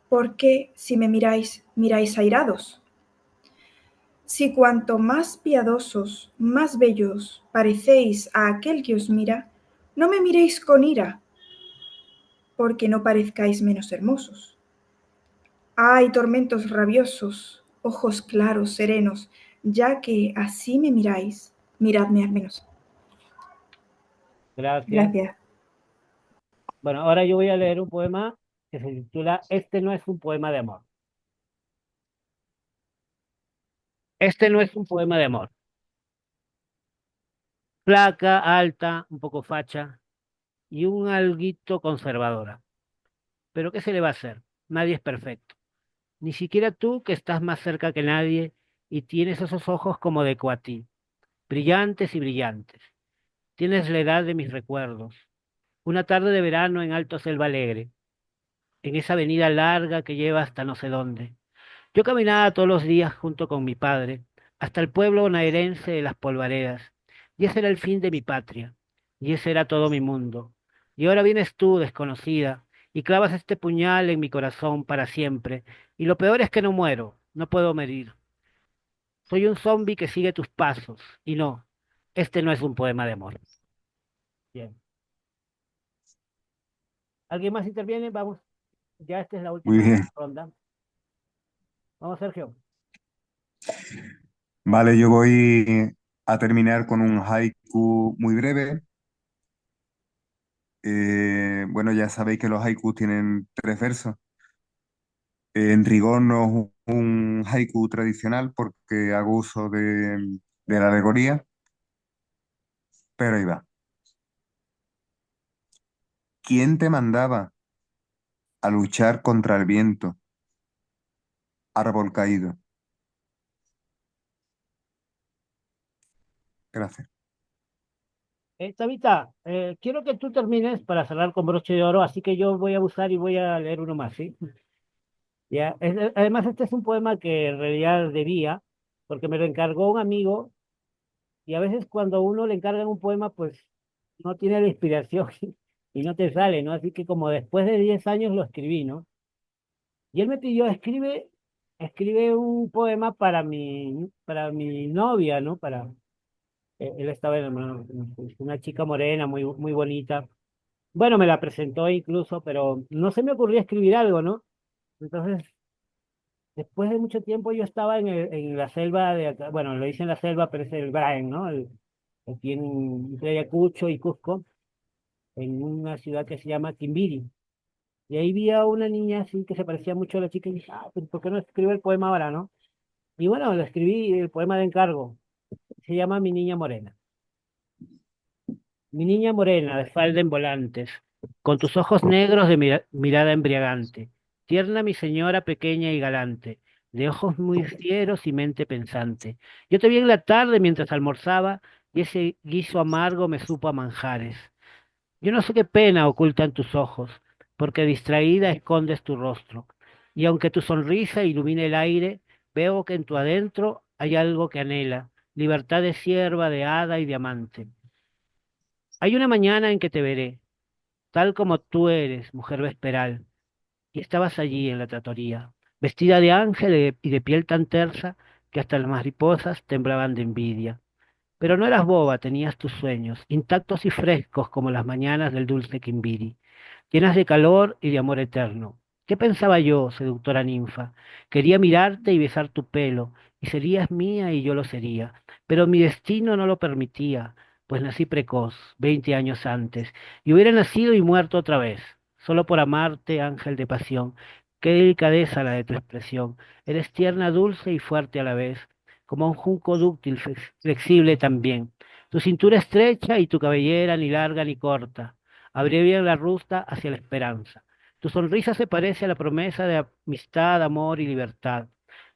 ¿por qué, si me miráis, miráis airados? Si cuanto más piadosos, más bellos parecéis a aquel que os mira, no me miréis con ira, porque no parezcáis menos hermosos. Ay, tormentos rabiosos, ojos claros, serenos, ya que así me miráis, miradme al menos. Gracias. Gracias. Bueno, ahora yo voy a leer un poema que se titula Este no es un poema de amor. Este no es un poema de amor. Flaca, alta, un poco facha y un alguito conservadora. Pero ¿qué se le va a hacer? Nadie es perfecto. Ni siquiera tú que estás más cerca que nadie y tienes esos ojos como de coatí, brillantes y brillantes. Tienes la edad de mis recuerdos. Una tarde de verano en Alto Selva Alegre, en esa avenida larga que lleva hasta no sé dónde. Yo caminaba todos los días junto con mi padre, hasta el pueblo bonaerense de las Polvaredas, y ese era el fin de mi patria, y ese era todo mi mundo. Y ahora vienes tú, desconocida, y clavas este puñal en mi corazón para siempre, y lo peor es que no muero, no puedo morir. Soy un zombi que sigue tus pasos, y no, este no es un poema de amor. Bien. ¿Alguien más interviene? Vamos, ya esta es la Muy última bien. ronda. Vamos, Sergio. Vale, yo voy a terminar con un haiku muy breve. Bueno, ya sabéis que los haikus tienen 3 versos. En rigor no es un haiku tradicional porque hago uso de la alegoría, pero ahí va. ¿Quién te mandaba a luchar contra el viento, árbol caído? Gracias. Tabita, quiero que tú termines para cerrar con broche de oro, así que yo voy a abusar y voy a leer uno más, ¿sí? Ya, además, este es un poema que en realidad debía, porque me lo encargó un amigo, y a veces cuando a uno le encargan un poema, pues no tiene la inspiración y no te sale, ¿no? Así que como después de 10 años lo escribí, ¿no? Y él me pidió, escribe un poema para mi novia, ¿no? Él estaba enamorado, una chica morena, muy, muy bonita. Bueno, me la presentó incluso, pero no se me ocurría escribir algo, ¿no? Entonces, después de mucho tiempo yo estaba en la selva de acá, bueno, lo hice en la selva, pero es el Braen, ¿no? Aquí entre Ayacucho y Cusco, en una ciudad que se llama Quimbiri. Y ahí vi a una niña así que se parecía mucho a la chica y dije, ah, pues, ¿por qué no escribo el poema ahora, no? Y bueno, lo escribí, el poema de encargo. Se llama Mi Niña Morena. Mi niña morena, de falda en volantes, con tus ojos negros de mirada embriagante, tierna mi señora pequeña y galante, de ojos muy fieros y mente pensante. Yo te vi en la tarde mientras almorzaba y ese guiso amargo me supo a manjares. Yo no sé qué pena ocultan tus ojos, porque distraída escondes tu rostro. Y aunque tu sonrisa ilumine el aire, veo que en tu adentro hay algo que anhela, libertad de sierva, de hada y de amante. Hay una mañana en que te veré, tal como tú eres, mujer vesperal, y estabas allí en la trattoria, vestida de ángel y de piel tan tersa que hasta las mariposas temblaban de envidia. Pero no eras boba, tenías tus sueños, intactos y frescos como las mañanas del dulce Quimbiri, llenas de calor y de amor eterno. ¿Qué pensaba yo, seductora ninfa? Quería mirarte y besar tu pelo, y serías mía y yo lo sería. Pero mi destino no lo permitía, pues nací precoz, 20 años antes, y hubiera nacido y muerto otra vez, solo por amarte, ángel de pasión. Qué delicadeza la de tu expresión. Eres tierna, dulce y fuerte a la vez, como un junco dúctil, flexible también. Tu cintura estrecha y tu cabellera ni larga ni corta abrevian la ruta hacia la esperanza. Tu sonrisa se parece a la promesa de amistad, amor y libertad.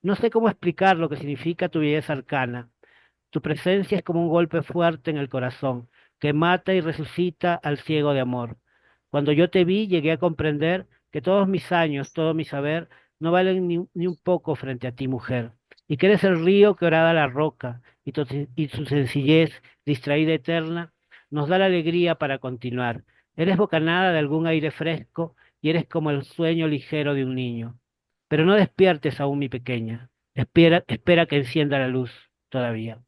No sé cómo explicar lo que significa tu belleza arcana. Tu presencia es como un golpe fuerte en el corazón, que mata y resucita al ciego de amor. Cuando yo te vi, llegué a comprender que todos mis años, todo mi saber, no valen ni un poco frente a ti, mujer, y que eres el río que orada la roca, y tu sencillez, distraída eterna, nos da la alegría para continuar. Eres bocanada de algún aire fresco, y eres como el sueño ligero de un niño. Pero no despiertes aún, mi pequeña. Espera que encienda la luz todavía.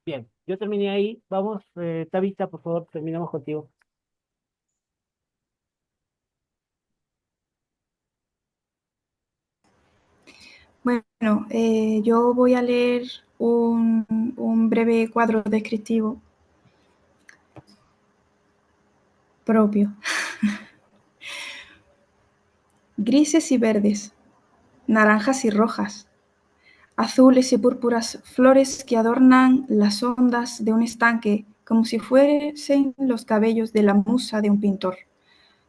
Bien, yo terminé ahí. Vamos, Tabita, por favor, terminamos contigo. Bueno, yo voy a leer un breve cuadro descriptivo propio. Grises y verdes, naranjas y rojas, azules y púrpuras flores que adornan las ondas de un estanque como si fuesen los cabellos de la musa de un pintor.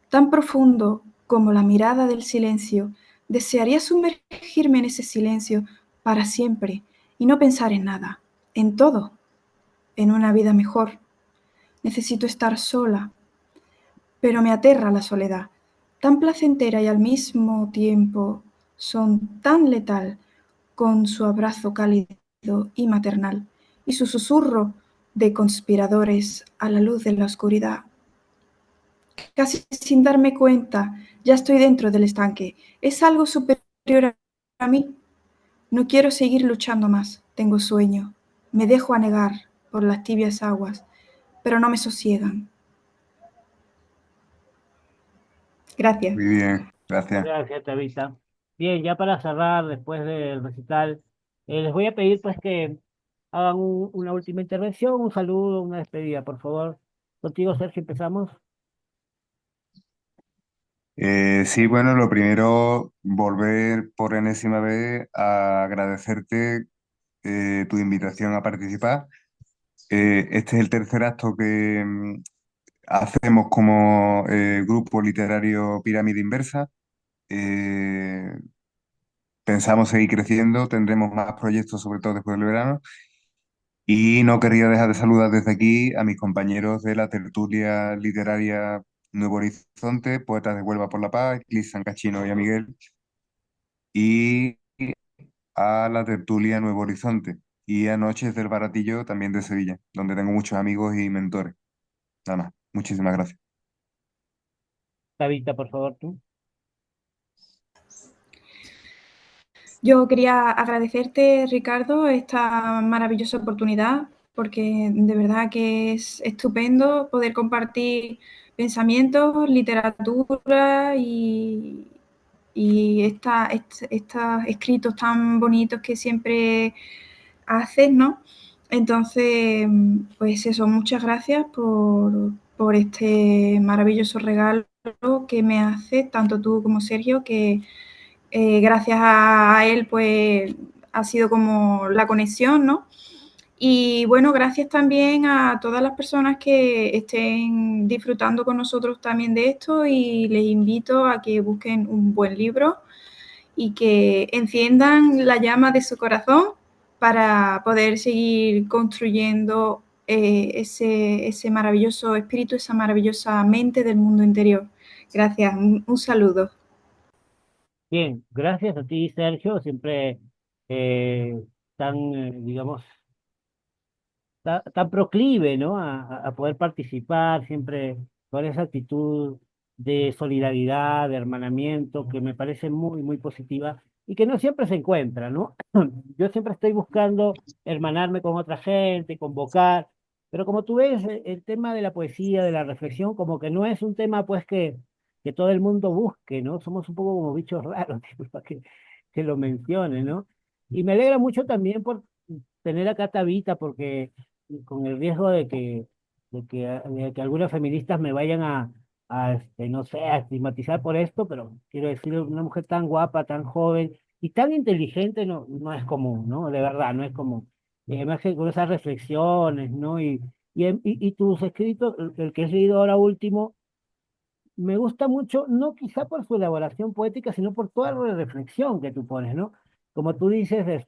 Tan profundo como la mirada del silencio, desearía sumergirme en ese silencio para siempre y no pensar en nada, en todo, en una vida mejor. Necesito estar sola, pero me aterra la soledad, tan placentera y al mismo tiempo son tan letal con su abrazo cálido y maternal y su susurro de conspiradores a la luz de la oscuridad. Casi sin darme cuenta, ya estoy dentro del estanque. Es algo superior a mí. No quiero seguir luchando más. Tengo sueño. Me dejo anegar por las tibias aguas, pero no me sosiegan. Gracias. Muy bien, Muchas gracias. gracias, Tabita. Bien, ya para cerrar, después del recital, les voy a pedir pues que hagan una última intervención, un saludo, una despedida, por favor. Contigo, Sergio, empezamos. Sí, bueno, lo primero, volver por enésima vez a agradecerte tu invitación a participar. Este es el tercer acto que hacemos como grupo literario Pirámide Inversa. Eh, Pensamos seguir creciendo, tendremos más proyectos, sobre todo después del verano. Y no querría dejar de saludar desde aquí a mis compañeros de la tertulia literaria Nuevo Horizonte, Poetas de Huelva por la Paz, Clis Cachino y a Miguel, y a la tertulia Nuevo Horizonte y a Noches del Baratillo, también de Sevilla, donde tengo muchos amigos y mentores. Nada más. Muchísimas gracias. Tabita, por favor, tú. Yo quería agradecerte, Ricardo, esta maravillosa oportunidad, porque de verdad que es estupendo poder compartir pensamientos, literatura y estos escritos tan bonitos que siempre haces, ¿no? Entonces, pues eso, muchas gracias por este maravilloso regalo que me hace tanto tú como Sergio, que gracias a él, pues ha sido como la conexión, ¿no? Y bueno, gracias también a todas las personas que estén disfrutando con nosotros también de esto y les invito a que busquen un buen libro y que enciendan la llama de su corazón para poder seguir construyendo ese maravilloso espíritu, esa maravillosa mente del mundo interior. Gracias, un saludo. Bien, gracias a ti, Sergio, siempre tan, digamos, tan proclive, ¿no? A poder participar siempre con esa actitud de solidaridad, de hermanamiento, que me parece muy, muy positiva y que no siempre se encuentra, ¿no? Yo siempre estoy buscando hermanarme con otra gente, convocar, pero como tú ves, el tema de la poesía, de la reflexión, como que no es un tema, pues, que todo el mundo busque, ¿no? Somos un poco como bichos raros, disculpa que lo mencione, ¿no? Y me alegra mucho también por tener acá a Tabita, porque con el riesgo de que algunas feministas me vayan no sé, a estigmatizar por esto, pero quiero decir, una mujer tan guapa, tan joven y tan inteligente no es común, ¿no? De verdad, no es común. Y además que con esas reflexiones, ¿no? Y tus escritos, el que he leído ahora último, me gusta mucho, no quizá por su elaboración poética, sino por toda la reflexión que tú pones, ¿no? Como tú dices,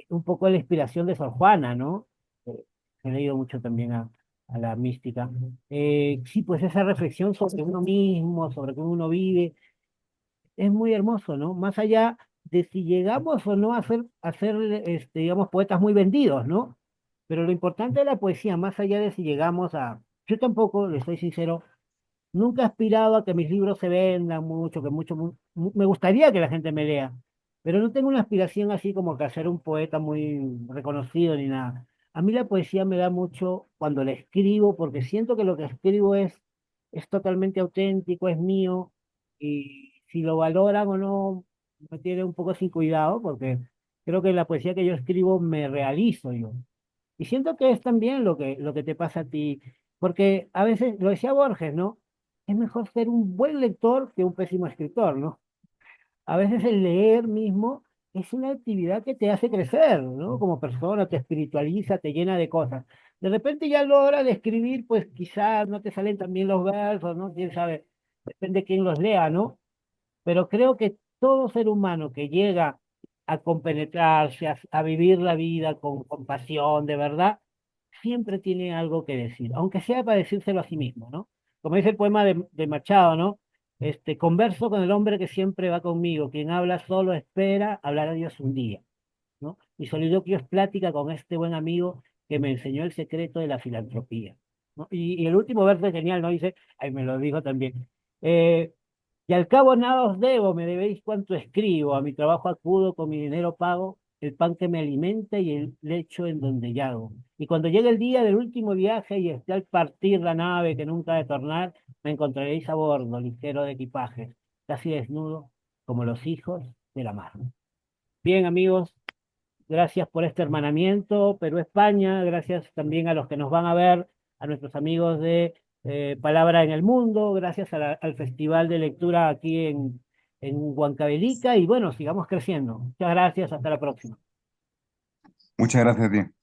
un poco la inspiración de Sor Juana, ¿no? Eh, He leído mucho también a la mística. Sí, pues esa reflexión sobre uno mismo, sobre cómo uno vive, es muy hermoso, ¿no? Más allá de si llegamos o no a ser digamos, poetas muy vendidos, ¿no? Pero lo importante de la poesía, más allá de si llegamos a... Yo tampoco, le soy sincero, nunca he aspirado a que mis libros se vendan mucho, me gustaría que la gente me lea, pero no tengo una aspiración así como que a ser un poeta muy reconocido ni nada. A mí la poesía me da mucho cuando la escribo, porque siento que lo que escribo es totalmente auténtico, es mío, y si lo valoran o no, me tiene un poco sin cuidado, porque creo que en la poesía que yo escribo me realizo yo. Y siento que es también lo que te pasa a ti, porque a veces, lo decía Borges, ¿no? Es mejor ser un buen lector que un pésimo escritor, ¿no? A veces el leer mismo es una actividad que te hace crecer, ¿no? Como persona, te espiritualiza, te llena de cosas. De repente ya a la hora de escribir, pues quizás no te salen tan bien los versos, ¿no? Quién sabe, depende de quién los lea, ¿no? Pero creo que todo ser humano que llega a compenetrarse, a vivir la vida con pasión, de verdad, siempre tiene algo que decir, aunque sea para decírselo a sí mismo, ¿no? Como dice el poema de Machado, ¿no? Converso con el hombre que siempre va conmigo, quien habla solo espera hablar a Dios un día, ¿no? Mi soliloquio es plática con este buen amigo que me enseñó el secreto de la filantropía, ¿no? Y el último verso es genial, ¿no? Dice, ahí me lo dijo también. Y al cabo nada os debo, me debéis cuanto escribo, a mi trabajo acudo, con mi dinero pago, el pan que me alimenta y el lecho en donde yago. Y cuando llegue el día del último viaje y esté al partir la nave que nunca ha de tornar, me encontraréis a bordo, ligero de equipajes, casi desnudo, como los hijos de la mar. Bien, amigos, gracias por este hermanamiento Perú-España, gracias también a los que nos van a ver, a nuestros amigos de Palabra en el Mundo, gracias al Festival de Lectura aquí en Huancavelica y bueno, sigamos creciendo. Muchas gracias, hasta la próxima. Muchas gracias a ti.